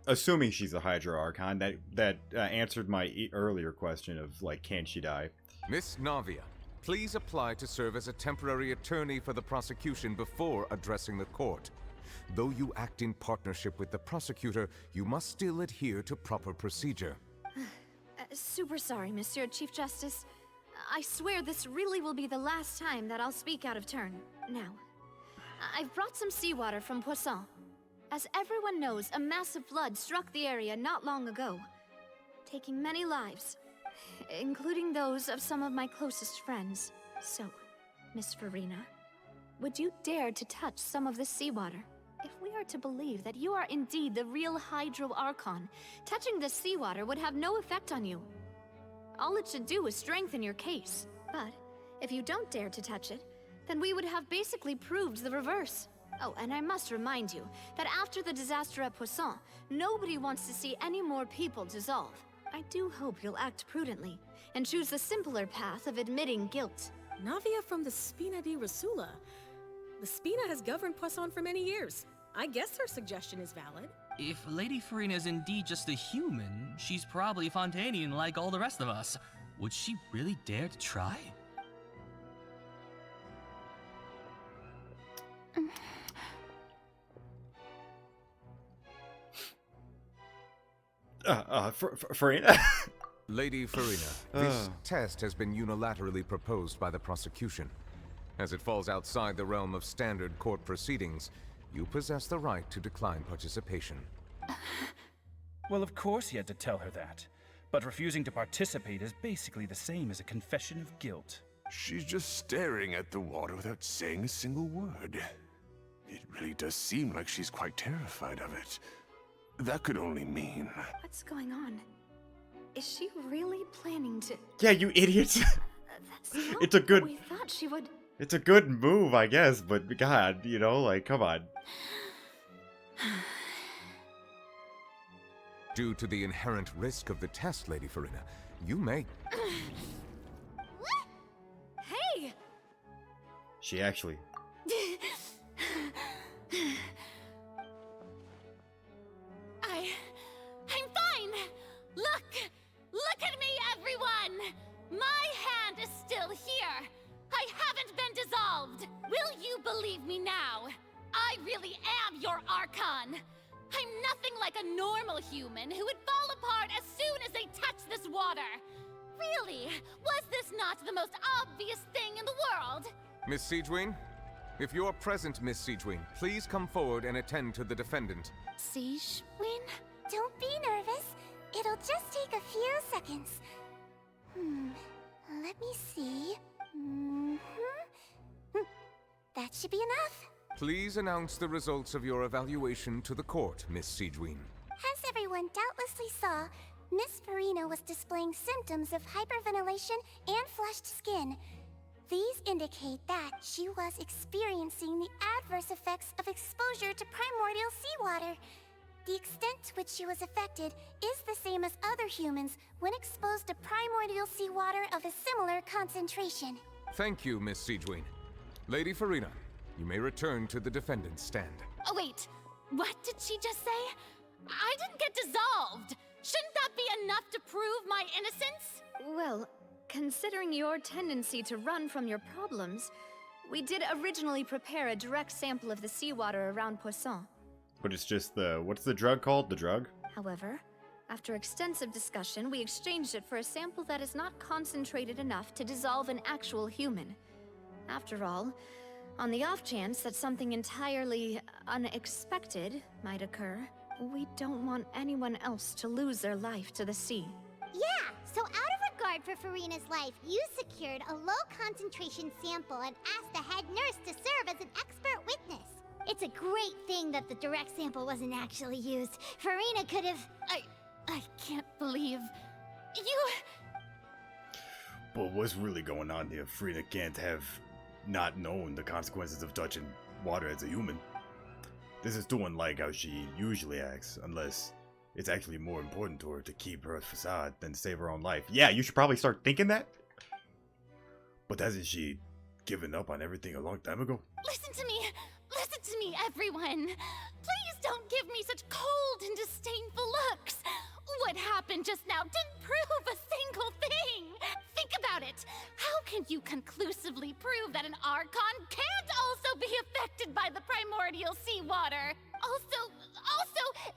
assuming she's a Hydra Archon, that answered my earlier question of, like, can she die? Miss Navia, please apply to serve as a temporary attorney for the prosecution before addressing the court. Though you act in partnership with the prosecutor, you must still adhere to proper procedure. Super sorry, Monsieur Chief Justice. I swear this really will be the last time that I'll speak out of turn. Now, I've brought some seawater from Poisson. As everyone knows, a massive flood struck the area not long ago, taking many lives, including those of some of my closest friends. So, Miss Farina, would you dare to touch some of this seawater? If we are to believe that you are indeed the real Hydro Archon, touching this seawater would have no effect on you. All it should do is strengthen your case. But if you don't dare to touch it, then we would have basically proved the reverse. Oh, and I must remind you that after the disaster at Poisson, nobody wants to see any more people dissolve. I do hope you'll act prudently and choose the simpler path of admitting guilt. Navia from the Spina di Rasula. The Spina has governed Poisson for many years. I guess her suggestion is valid. If Lady Farina is indeed just a human, she's probably Fontainian like all the rest of us. Would she really dare to try? Farina? Lady Farina, this test has been unilaterally proposed by the prosecution. As it falls outside the realm of standard court proceedings, you possess the right to decline participation. Well, of course he had to tell her that. But refusing to participate is basically the same as a confession of guilt. She's just staring at the water without saying a single word. It really does seem like she's quite terrified of it. That could only mean... What's going on? Is she really planning to... Yeah, you idiots! That's not It's a good... what we thought she would... It's a good move, I guess, but God, you know, like, come on. Due to the inherent risk of the test, Lady Farina, you may... Hey! She actually... I'm fine! Look at me, everyone! My hand is still here! I haven't been dissolved! Will you believe me now? I really am your Archon! I'm nothing like a normal human who would fall apart as soon as they touch this water! Really? Was this not the most obvious thing in the world? Miss Siegewin? If you're present, Miss Siegewin, please come forward and attend to the defendant. Siegewin? Don't be nervous. It'll just take a few seconds. Let me see. That should be enough. Please announce the results of your evaluation to the court, Miss Siegewin. As everyone doubtlessly saw, Miss Farina was displaying symptoms of hyperventilation and flushed skin. These indicate that she was experiencing the adverse effects of exposure to primordial seawater. The extent to which she was affected is the same as other humans when exposed to primordial seawater of a similar concentration. Thank you, Miss Siegeween. Lady Farina, you may return to the defendant's stand. Oh, wait. What did she just say? I didn't get dissolved. Shouldn't that be enough to prove my innocence? Well, considering your tendency to run from your problems, we did originally prepare a direct sample of the seawater around Poisson. But it's just what's the drug called? The drug? However, after extensive discussion, we exchanged it for a sample that is not concentrated enough to dissolve an actual human. After all, on the off chance that something entirely unexpected might occur, we don't want anyone else to lose their life to the sea. Yeah, so out of regard for Farina's life, you secured a low-concentration sample and asked the head nurse to serve as an expert witness. It's a great thing that the direct sample wasn't actually used. Farina could have... I can't believe... You... But what's really going on here? Farina can't have not known the consequences of touching water as a human. This is too unlike how she usually acts, unless it's actually more important to her to keep her facade than save her own life. Yeah, you should probably start thinking that. But hasn't she given up on everything a long time ago? Listen to me! Listen to me, everyone! Please don't give me such cold and disdainful looks! What happened just now didn't prove a single thing! Think about it! How can you conclusively prove that an Archon can't also be affected by the primordial seawater? Also,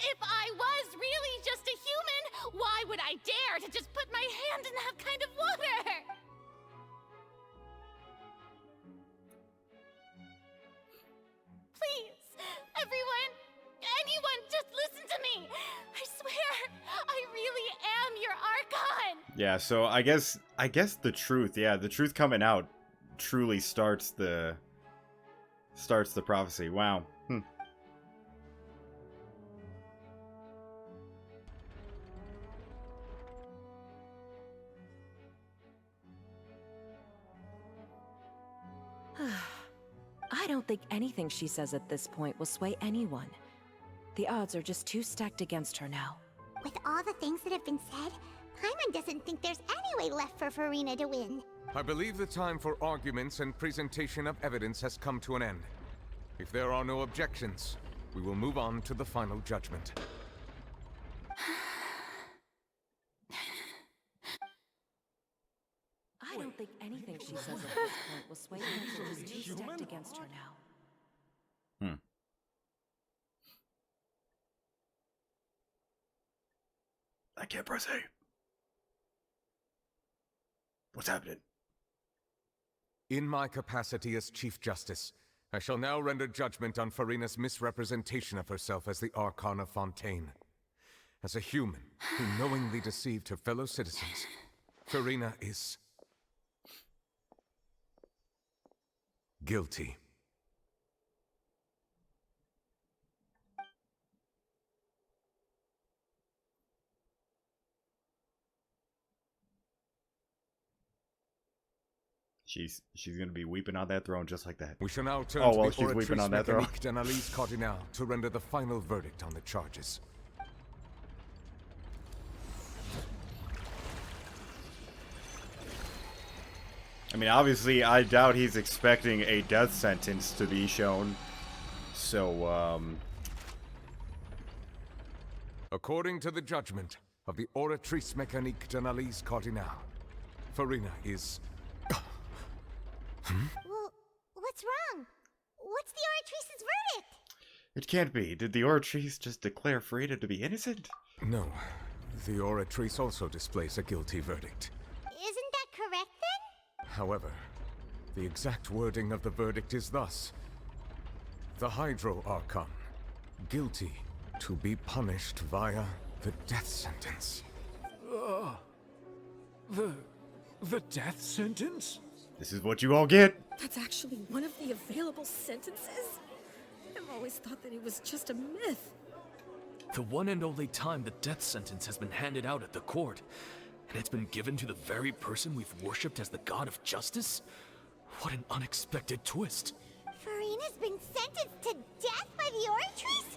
if I was really just a human, why would I dare to just put my hand in that kind of water? Please, everyone, anyone, just listen to me. I swear, I really am your Archon. Yeah, so I guess the truth, the truth coming out truly starts the prophecy. Wow. I don't think anything she says at this point will sway anyone. The odds are just too stacked against her now. With all the things that have been said, Paimon doesn't think there's any way left for Farina to win. I believe the time for arguments and presentation of evidence has come to an end. If there are no objections, we will move on to the final judgment. I don't think anything she says at this point will sway anyone. She's too stacked against her now. I can't press A. What's happening? In my capacity as Chief Justice, I shall now render judgment on Farina's misrepresentation of herself as the Archon of Fontaine. As a human who knowingly deceived her fellow citizens, Farina is... guilty. She's gonna be weeping on that throne just like that. We shall now turn well, to she's the weeping on that throne. d'Analyse Cardinal to render the final verdict on the charges. I mean, obviously, I doubt he's expecting a death sentence to be shown. So, According to the judgment of the Oratrice Mécanique d'Analyse Cardinal, Farina is... Well, what's wrong? What's the Oratrice's verdict? It can't be. Did the Oratrice just declare Farina to be innocent? No. The Oratrice also displays a guilty verdict. Isn't that correct then? However, the exact wording of the verdict is thus. The Hydro Archon, guilty to be punished via the death sentence. The death sentence? This is what you all get. That's actually one of the available sentences? I've always thought that it was just a myth. The one and only time the death sentence has been handed out at the court, and it's been given to the very person we've worshipped as the god of justice? What an unexpected twist. Farina's been sentenced to death by the Oratrice?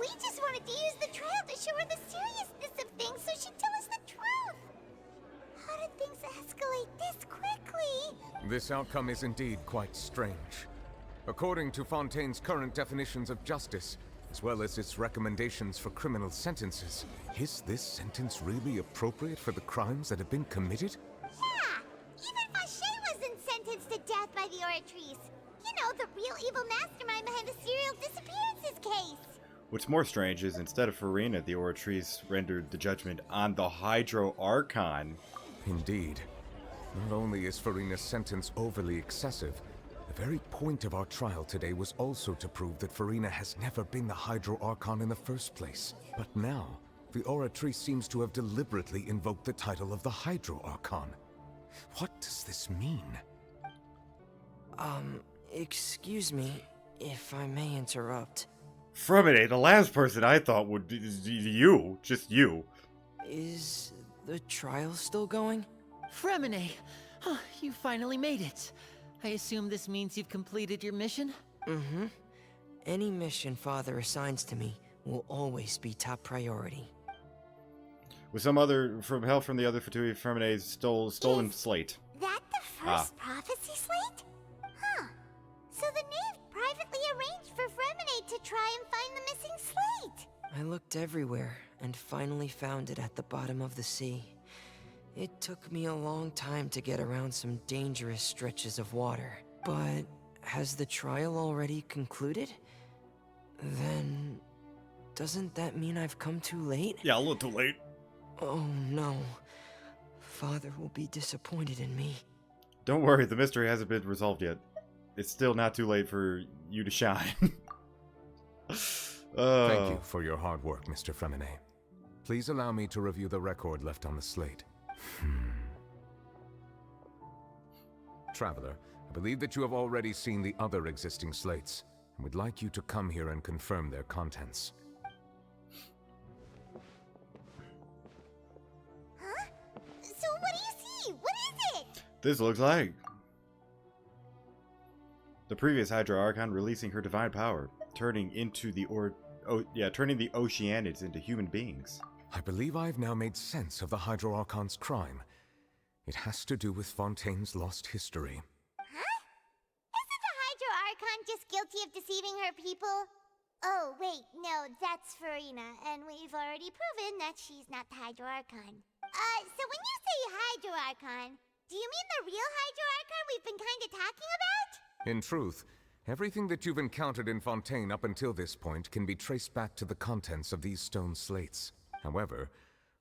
We just wanted to use the trial to show her the seriousness of things so she'd tell us the truth. How did things escalate this quickly? This outcome is indeed quite strange. According to Fontaine's current definitions of justice, as well as its recommendations for criminal sentences, is this sentence really appropriate for the crimes that have been committed? Yeah! Even Fauché wasn't sentenced to death by the Oratrice. You know, the real evil mastermind behind the serial disappearances case. What's more strange is instead of Farina, the Oratrice rendered the judgment on the Hydro Archon. Indeed. Not only is Farina's sentence overly excessive, the very point of our trial today was also to prove that Farina has never been the Hydro Archon in the first place. But now, the Oratrice seems to have deliberately invoked the title of the Hydro Archon. What does this mean? Excuse me, if I may interrupt. Fremine, the last person I thought would be you. Just you. Is the trial still going? Fremine! Oh, you finally made it. I assume this means you've completed your mission? Mm-hmm. Any mission Father assigns to me will always be top priority. With some other from help from the other Fatui, Fremine's stolen slate. That the first prophecy slate? Huh. So the knave privately arranged for Fremine to try and find the missing slate. I looked everywhere and finally found it at the bottom of the sea. It took me a long time to get around some dangerous stretches of water. But has the trial already concluded? Then doesn't that mean I've come too late? Yeah, a little too late. Oh no. Father will be disappointed in me. Don't worry, the mystery hasn't been resolved yet. It's still not too late for you to shine. Thank you for your hard work, Mr. Fremine. Please allow me to review the record left on the slate. Traveler, I believe that you have already seen the other existing slates, and would like you to come here and confirm their contents. Huh? So what do you see? What is it? This looks like the previous Hydra Archon releasing her divine power, turning the Oceanids into human beings. I believe I've now made sense of the Hydro Archon's crime. It has to do with Fontaine's lost history. Huh? Isn't the Hydro Archon just guilty of deceiving her people? Oh, wait, no, that's Farina, and we've already proven that she's not the Hydro Archon. So when you say Hydro Archon, do you mean the real Hydro Archon we've been kinda talking about? In truth, everything that you've encountered in Fontaine up until this point can be traced back to the contents of these stone slates. However,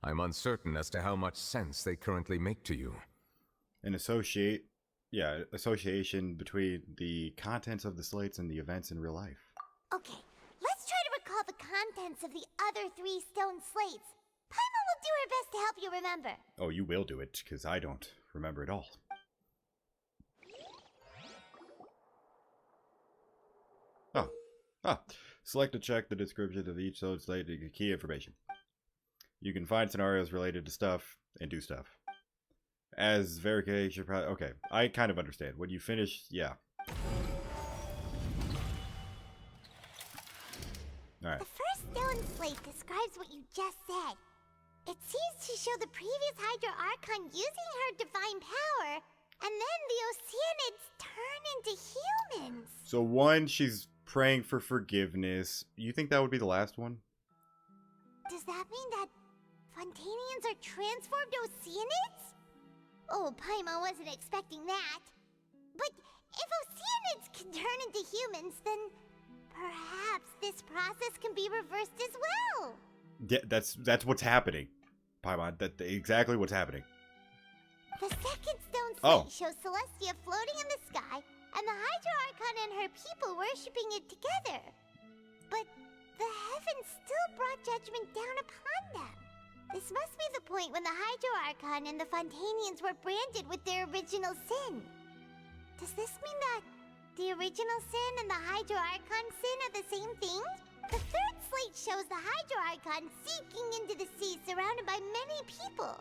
I'm uncertain as to how much sense they currently make to you. An association between the contents of the slates and the events in real life. Okay, let's try to recall the contents of the other 3 stone slates. Paimon will do her best to help you remember. Oh, you will do it, because I don't remember it all. Select to check the description of each stone slate to get key information. You can find scenarios related to stuff and do stuff. As verification, okay, I kind of understand. When you finish, yeah. Alright. The first stone slate describes what you just said. It seems to show the previous Hydro Archon using her divine power, and then the Oceanids turn into humans. So one, she's praying for forgiveness. You think that would be the last one? Does that mean that Fontainians are transformed Oceanids? Oh, Paimon wasn't expecting that. But if Oceanids can turn into humans, then perhaps this process can be reversed as well. Yeah, that's what's happening, Paimon. That's exactly what's happening. The second stone slate shows Celestia floating in the sky, and the Hydro Archon and her people worshipping it together. But the heavens still brought judgment down upon them. This must be the point when the Hydro Archon and the Fontainians were branded with their original sin. Does this mean that the original sin and the Hydro Archon sin are the same thing? The third slate shows the Hydro Archon sinking into the sea surrounded by many people.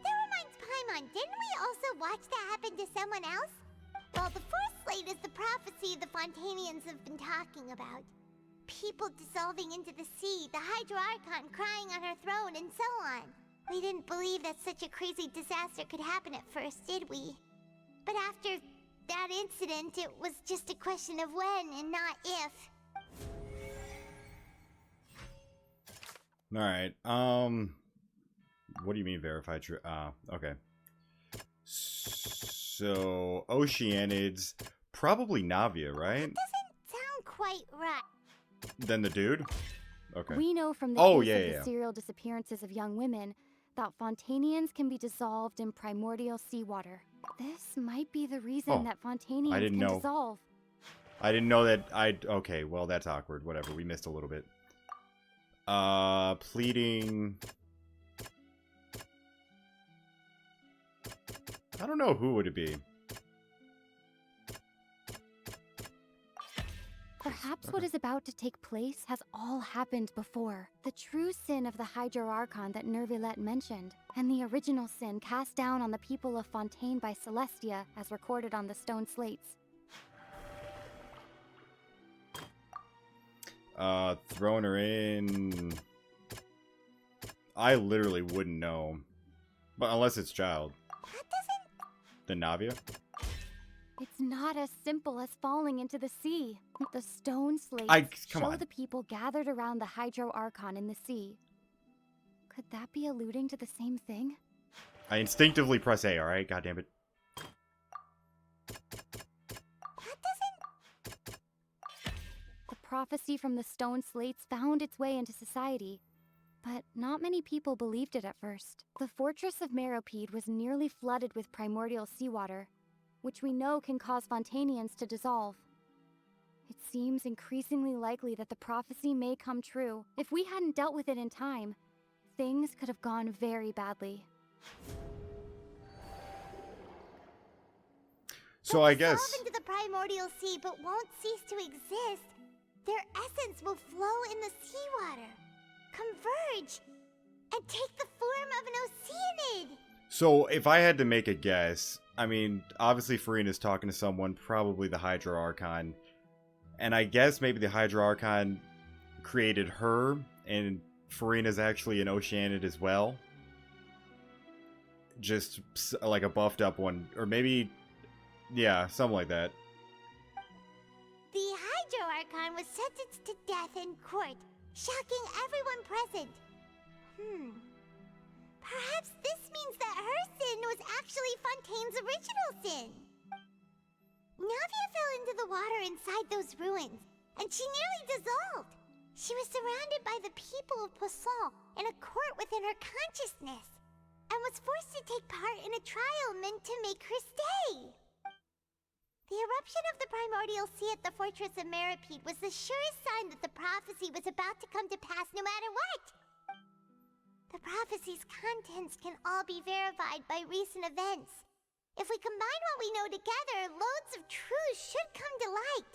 That reminds Paimon, didn't we also watch that happen to someone else? Well, the fourth slate is the prophecy the Fontainians have been talking about. people dissolving into the sea, the Hydro Archon crying on her throne, and so on. We didn't believe that such a crazy disaster could happen at first, did we? But after that incident, it was just a question of when and not if. Alright, what do you mean verified true? Okay. So, Oceanids, probably Navia, right? That doesn't sound quite right. Then the dude? Okay. We know from the case of the serial disappearances of young women that Fontainians can be dissolved in primordial seawater. This might be the reason that Fontainians can dissolve. I didn't know that okay, well, that's awkward. Whatever, we missed a little bit. Pleading... I don't know, who would it be? Perhaps what is about to take place has all happened before. The true sin of the Hydro Archon that Nervilette mentioned, and the original sin cast down on the people of Fontaine by Celestia, as recorded on the stone slates. Throwing her in... I literally wouldn't know. But unless it's Child. The Navia? It's not as simple as falling into the sea. The stone slates show the people gathered around the Hydro Archon in the sea. Could that be alluding to the same thing? I instinctively press A, alright? God damn it. The prophecy from the stone slates found its way into society, but not many people believed it at first. The fortress of Meropide was nearly flooded with primordial seawater, which we know can cause Fontainians to dissolve. It seems increasingly likely that the prophecy may come true. If we hadn't dealt with it in time, things could have gone very badly. So I guess... Dissolve into the primordial sea but won't cease to exist. Their essence will flow in the seawater, converge, and take the form of an Oceanid. So if I had to make a guess, I mean, obviously Furina's talking to someone, probably the Hydro Archon. And I guess maybe the Hydro Archon created her, and Furina's actually an Oceanid as well. Just like a buffed up one, or maybe, yeah, something like that. The Hydro Archon was sentenced to death in court, shocking everyone present. Perhaps this means that her sin was actually Fontaine's original sin. Navia fell into the water inside those ruins, and she nearly dissolved. She was surrounded by the people of Poisson in a court within her consciousness, and was forced to take part in a trial meant to make her stay. The eruption of the primordial sea at the fortress of Meropide was the surest sign that the prophecy was about to come to pass no matter what. The prophecy's contents can all be verified by recent events. If we combine what we know together, loads of truths should come to light.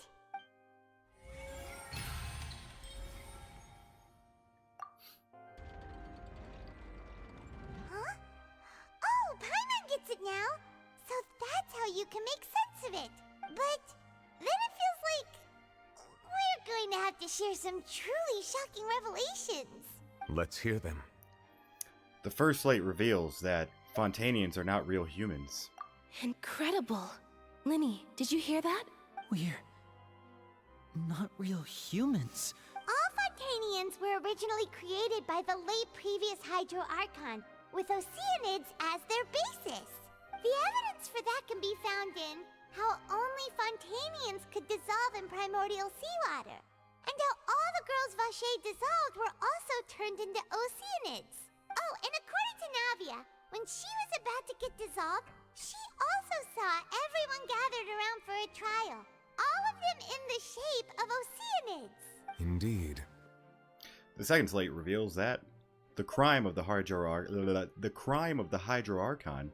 Huh? Oh, Paimon gets it now! So that's how you can make sense of it. But then it feels like we're going to have to share some truly shocking revelations. Let's hear them. The first slate reveals that Fontainians are not real humans. Incredible. Linny, did you hear that? We're not real humans. All Fontainians were originally created by the late previous Hydro Archon, with Oceanids as their basis. The evidence for that can be found in how only Fontainians could dissolve in primordial seawater, and how all the girls Vacher dissolved were also turned into Oceanids. Oh, and according to Navia, when she was about to get dissolved, she also saw everyone gathered around for a trial, all of them in the shape of Oceanids. Indeed. The second slate reveals that the crime of the Hydro Archon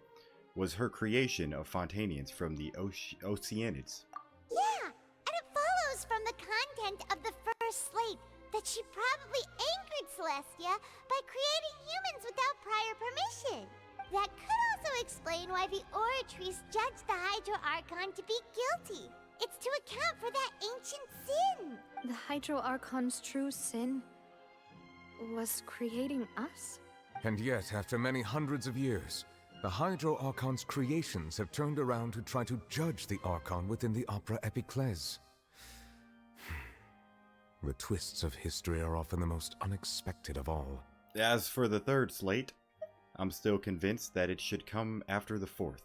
was her creation of Fontainians from the Oceanids. Yeah, and it follows from the content of the first slate that she probably angered Celestia by creating humans without prior permission. That could also explain why the Oratries judged the Hydro Archon to be guilty. It's to account for that ancient sin. The Hydro Archon's true sin was creating us? And yet, after many hundreds of years, the Hydro Archon's creations have turned around to try to judge the Archon within the Opera Epiclese. The twists of history are often the most unexpected of all. As for the third slate, I'm still convinced that it should come after the fourth.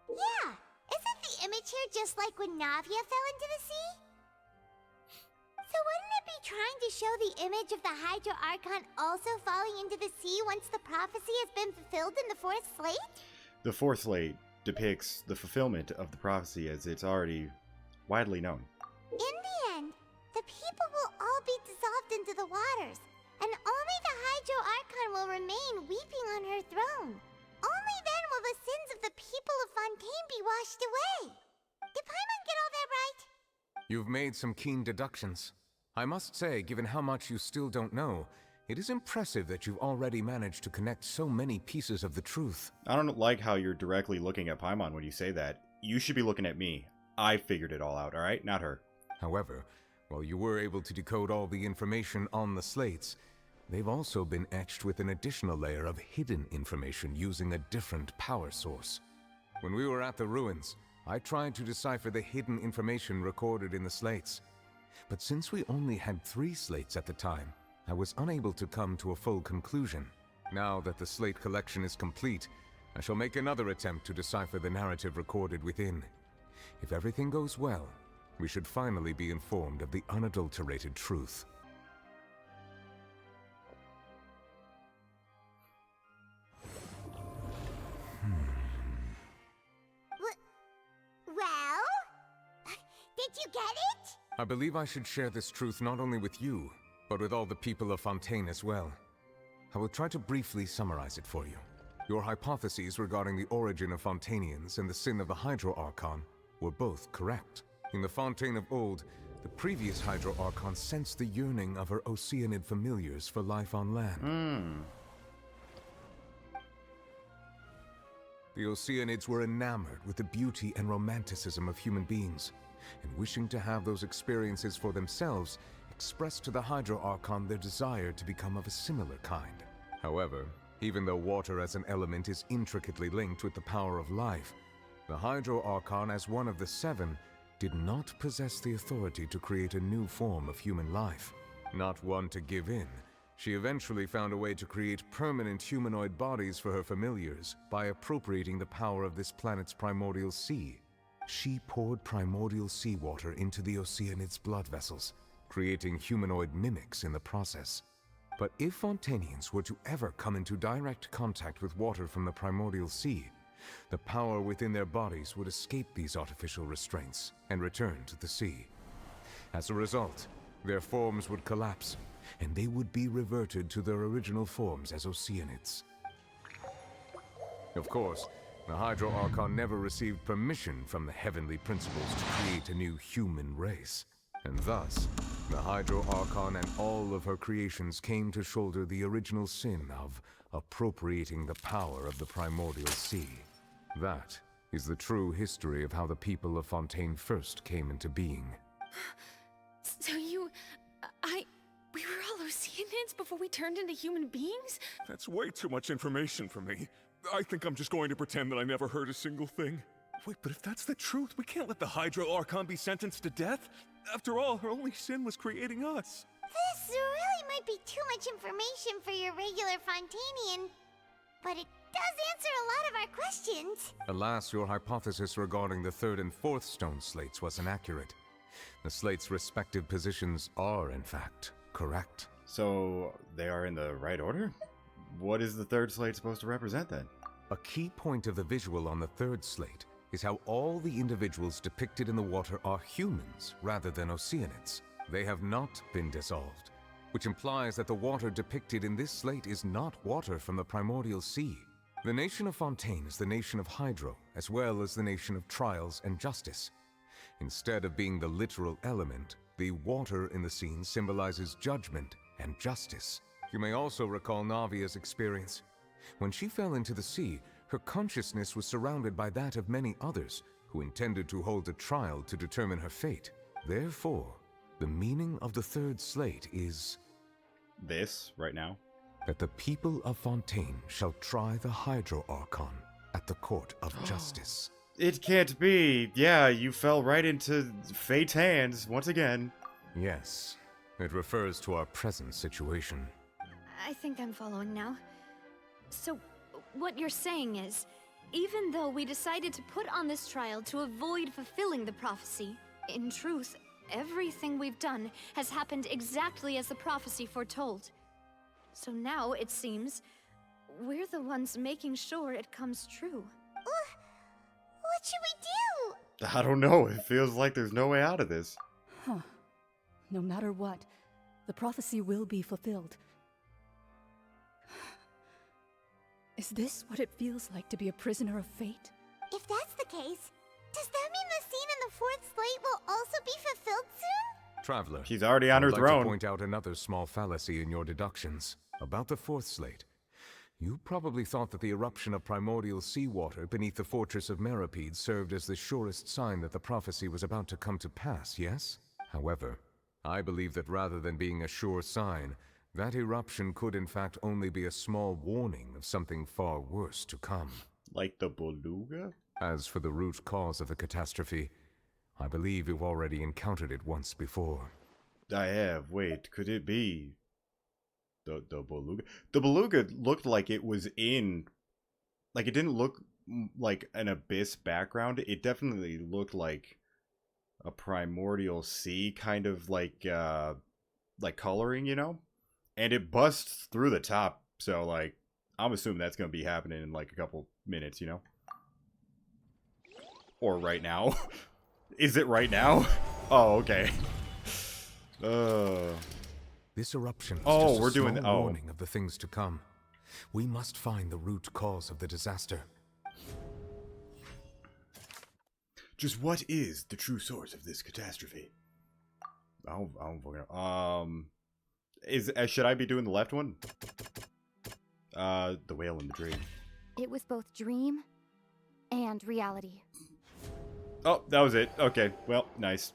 Yeah, isn't the image here just like when Navia fell into the sea? So wouldn't it be trying to show the image of the Hydro Archon also falling into the sea once the prophecy has been fulfilled in the fourth slate? The fourth slate depicts the fulfillment of the prophecy as it's already widely known. In the end, the people will all be dissolved into the waters, and only the Hydro Archon will remain weeping on her throne. Only then will the sins of the people of Fontaine be washed away. Did Paimon get all that right? You've made some keen deductions. I must say, given how much you still don't know, it is impressive that you've already managed to connect so many pieces of the truth. I don't like how you're directly looking at Paimon when you say that. You should be looking at me. I figured it all out, alright? Not her. However, while you were able to decode all the information on the slates, they've also been etched with an additional layer of hidden information using a different power source. When we were at the ruins, I tried to decipher the hidden information recorded in the slates. But since we only had 3 slates at the time, I was unable to come to a full conclusion. Now that the slate collection is complete, I shall make another attempt to decipher the narrative recorded within. If everything goes well, we should finally be informed of the unadulterated truth. Well? Did you get it? I believe I should share this truth not only with you, but with all the people of Fontaine as well. I will try to briefly summarize it for you. Your hypotheses regarding the origin of Fontainians and the sin of the Hydro Archon were both correct. In the Fontaine of old, the previous Hydro Archon sensed the yearning of her Oceanid familiars for life on land. The Oceanids were enamored with the beauty and romanticism of human beings, and wishing to have those experiences for themselves, expressed to the Hydro Archon their desire to become of a similar kind. However, even though water as an element is intricately linked with the power of life, the Hydro Archon, as one of the 7, did not possess the authority to create a new form of human life. Not one to give in, she eventually found a way to create permanent humanoid bodies for her familiars by appropriating the power of this planet's primordial sea. She poured primordial seawater into the Oceanids' blood vessels, creating humanoid mimics in the process. But if Fontainians were to ever come into direct contact with water from the primordial sea, the power within their bodies would escape these artificial restraints and return to the sea. As a result, their forms would collapse, and they would be reverted to their original forms as Oceanids. Of course, the Hydro Archon never received permission from the heavenly principles to create a new human race. And thus, the Hydro Archon and all of her creations came to shoulder the original sin of appropriating the power of the primordial sea. That is the true history of how the people of Fontaine first came into being. So we were all Oceanids before we turned into human beings? That's way too much information for me. I think I'm just going to pretend that I never heard a single thing. Wait, but if that's the truth, we can't let the Hydro Archon be sentenced to death. After all, her only sin was creating us. This really might be too much information for your regular Fontainian, but it does answer a lot of our questions. Alas, your hypothesis regarding the 3rd and 4th stone slates was inaccurate. The slates' respective positions are, in fact, correct. So, they are in the right order? What is the 3rd slate supposed to represent then? A key point of the visual on the 3rd slate is how all the individuals depicted in the water are humans rather than Oceanids. They have not been dissolved, which implies that the water depicted in this slate is not water from the primordial sea. The nation of Fontaine is the nation of Hydro, as well as the nation of trials and justice. Instead of being the literal element, the water in the scene symbolizes judgment and justice. You may also recall Navia's experience. When she fell into the sea, Her consciousness was surrounded by that of many others who intended to hold a trial to determine her fate. Therefore, the meaning of the third slate is... this, right now? That the people of Fontaine shall try the Hydro Archon at the Court of Justice. It can't be. Yeah, you fell right into fate's hands once again. Yes, it refers to our present situation. I think I'm following now. So, what you're saying is, even though we decided to put on this trial to avoid fulfilling the prophecy, in truth, everything we've done has happened exactly as the prophecy foretold. So now, it seems, we're the ones making sure it comes true. What should we do? I don't know. It feels like there's no way out of this. Huh. No matter what, the prophecy will be fulfilled. Is this what it feels like to be a prisoner of fate? If that's the case, does that mean the scene in the fourth slate will also be fulfilled soon? Traveler, she's already on her I'd like throne. to point out another small fallacy in your deductions. About the fourth slate. You probably thought that the eruption of primordial seawater beneath the fortress of Meropide served as the surest sign that the prophecy was about to come to pass, yes? However, I believe that rather than being a sure sign, that eruption could in fact only be a small warning of something far worse to come. Like the beluga? As for the root cause of the catastrophe, I believe you've already encountered it once before. I have. Wait, could it be... The beluga? The beluga looked like it was in... Like, it didn't look like an abyss background. It definitely looked like a primordial sea kind of like coloring, you know? And it busts through the top, so, like, I'm assuming that's going to be happening in, like, a couple minutes, you know? Or right now. Is it right now? Oh, okay. This eruption is oh, just we're a doing small warning of the things to come. We must find the root cause of the disaster. Just what is the true source of this catastrophe? Should I be doing the left one? The whale in the dream. It was both dream and reality. Oh, that was it. Okay, well, nice.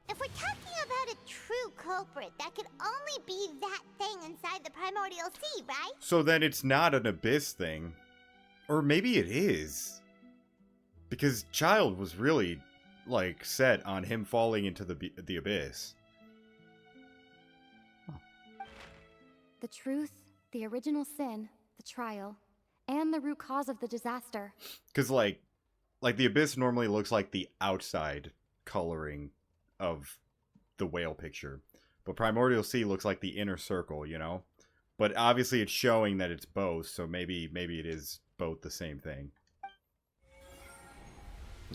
If we're talking about a true culprit, that could only be that thing inside the primordial sea, right? So then it's not an abyss thing. Or maybe it is. Because Child was really, like, set on him falling into the abyss. The truth, the original sin, the trial, and the root cause of the disaster. Because, like the abyss normally looks like the outside coloring of the whale picture. But Primordial Sea looks like the inner circle, you know? But obviously it's showing that it's both, so maybe it is both the same thing.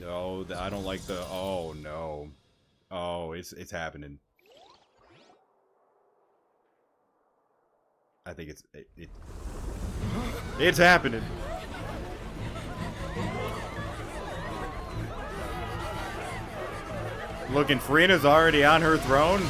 No, I don't like the... Oh, no. Oh, it's happening. I think it's happening. Look, and Farina's already on her throne.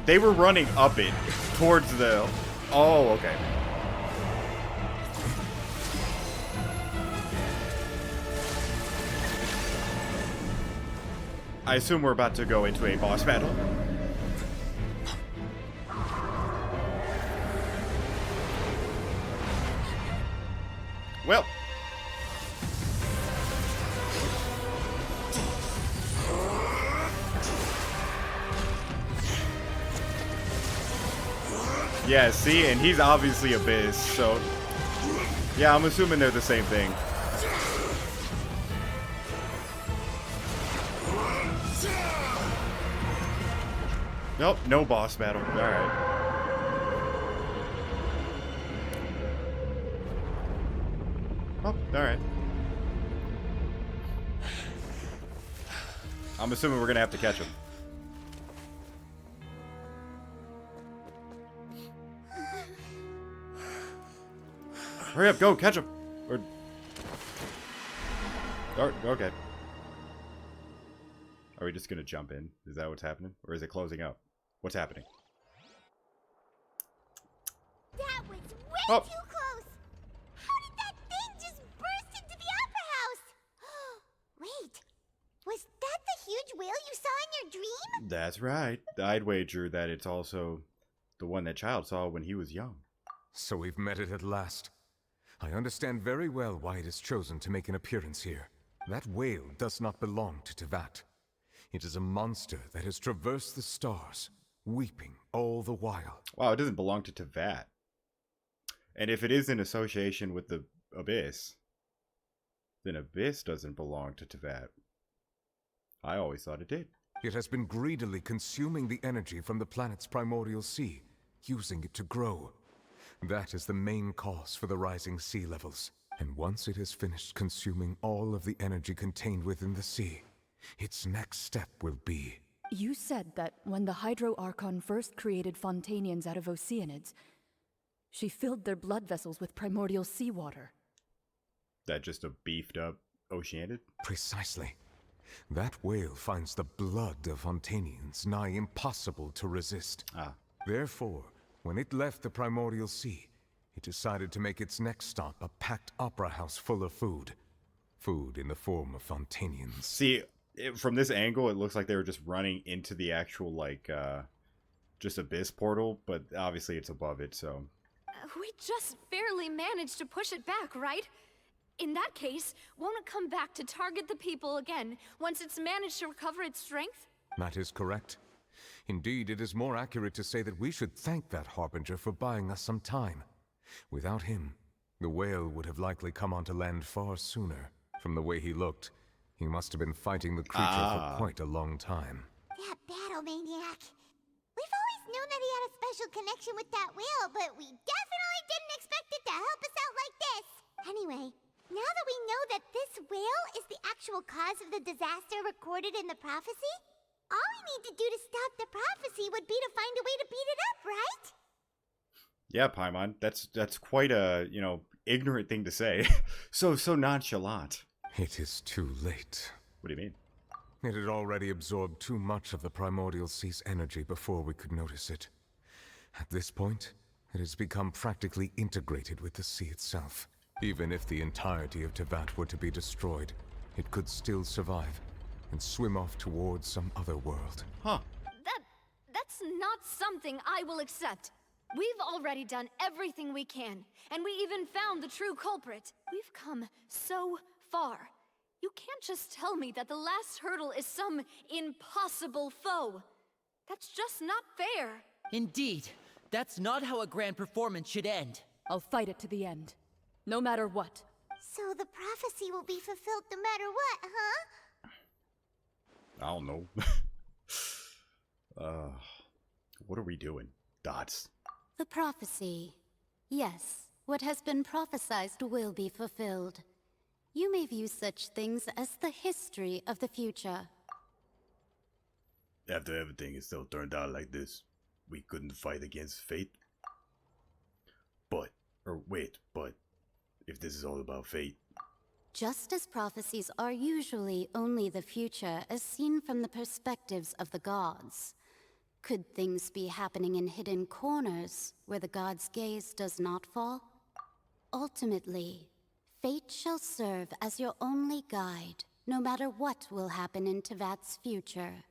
They were running up it towards the... Oh, okay. I assume we're about to go into a boss battle. Well. Yeah, see, and he's obviously Abyss, so... Yeah, I'm assuming they're the same thing. Nope, no boss battle. Alright. Oh, alright. I'm assuming we're gonna have to catch him. Hurry up, go, catch him! Or... okay. Are we just gonna jump in? Is that what's happening? Or is it closing up? What's happening? That was way too close! How did that thing just burst into the Opera House? Wait, was that the huge whale you saw in your dream? That's right. I'd wager that it's also the one that child saw when he was young. So we've met it at last. I understand very well why it has chosen to make an appearance here. That whale does not belong to Tevat. It is a monster that has traversed the stars, weeping all the while. Wow, it doesn't belong to Tevat. And if it is in association with the Abyss, then Abyss doesn't belong to Tevat. I always thought it did. It has been greedily consuming the energy from the planet's primordial sea, using it to grow. That is the main cause for the rising sea levels. And once it has finished consuming all of the energy contained within the sea, its next step will be... You said that when the Hydro Archon first created Fontainians out of Oceanids, she filled their blood vessels with primordial seawater. That just a beefed up Oceanid? Precisely. That whale finds the blood of Fontainians nigh impossible to resist. Therefore, when it left the primordial sea, it decided to make its next stop a packed opera house full of food. Food in the form of Fontainians. See, from this angle, it looks like they were just running into the actual, like, just Abyss portal, but obviously it's above it, so... We just barely managed to push it back, right? In that case, won't it come back to target the people again once it's managed to recover its strength? That is correct. Indeed, it is more accurate to say that we should thank that Harbinger for buying us some time. Without him, the whale would have likely come onto land far sooner. From the way he looked, he must have been fighting the creature for quite a long time. That battle maniac. We've always known that he had a special connection with that whale, but we definitely didn't expect it to help us out like this. Anyway, now that we know that this whale is the actual cause of the disaster recorded in the prophecy, all we need to do to stop the prophecy would be to find a way to beat it up, right? Yeah, Paimon, that's quite a, you know, ignorant thing to say. so nonchalant. It is too late. What do you mean? It had already absorbed too much of the primordial sea's energy before we could notice it. At this point, it has become practically integrated with the sea itself. Even if the entirety of Tevat were to be destroyed, it could still survive and swim off towards some other world. Huh. That's not something I will accept. We've already done everything we can, and we even found the true culprit. We've come so far. You can't just tell me that the last hurdle is some impossible foe. That's just not fair. Indeed. That's not how a grand performance should end. I'll fight it to the end. No matter what. So the prophecy will be fulfilled no matter what, huh? I don't know. What are we doing? Dots. The prophecy. Yes, what has been prophesied will be fulfilled. You may view such things as the history of the future. After everything is still turned out like this, we couldn't fight against fate. But if this is all about fate... Just as prophecies are usually only the future as seen from the perspectives of the gods, could things be happening in hidden corners where the gods' gaze does not fall? Ultimately, fate shall serve as your only guide, no matter what will happen in Tevat's future.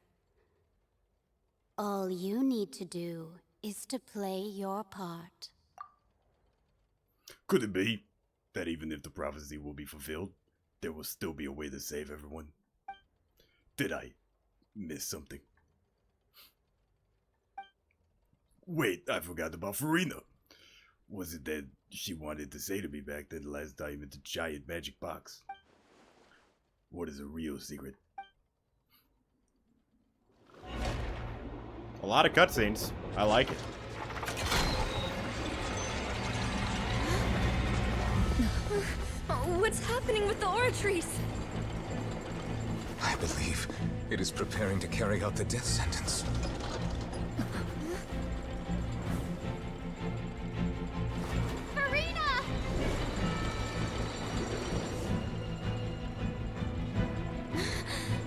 All you need to do is to play your part. Could it be that even if the prophecy will be fulfilled, there will still be a way to save everyone? Did I miss something? Wait, I forgot about Farina. Was it that she wanted to say to me back then last time in the giant magic box? What is a real secret? A lot of cutscenes. I like it. What's happening with the oratories? I believe it is preparing to carry out the death sentence. Farina!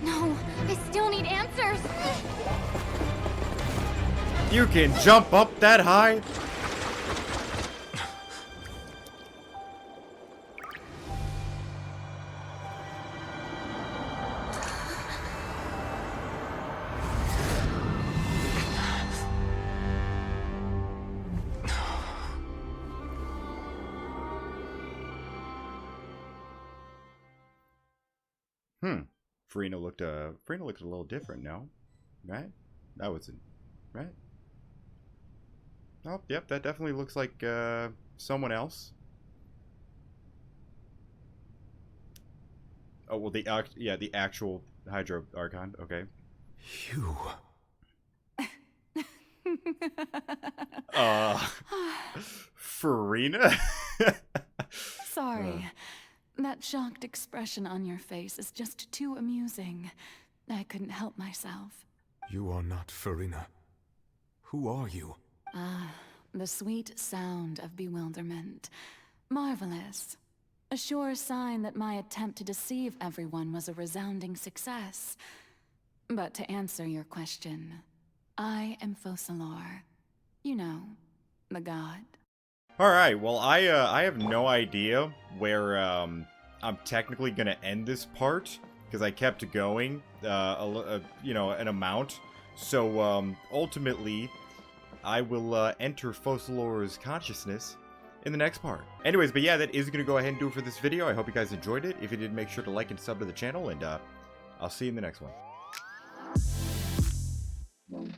No, I still need answers. You can jump up that high? Farina looked a little different, no? Right? That wasn't right? Oh, yep, that definitely looks like someone else. Oh, well, the actual Hydro Archon, okay. You. Farina? Sorry. That shocked expression on your face is just too amusing. I couldn't help myself. You are not Farina. Who are you? Ah, the sweet sound of bewilderment. Marvelous. A sure sign that my attempt to deceive everyone was a resounding success. But to answer your question, I am Focalors. You know, the god. Alright, well, I have no idea where, I'm technically gonna end this part, because I kept going, you know, an amount. So, ultimately, I will, enter Focalors' consciousness in the next part. Anyways, but yeah, that is gonna go ahead and do it for this video. I hope you guys enjoyed it. If you did, make sure to like and sub to the channel, and, I'll see you in the next one.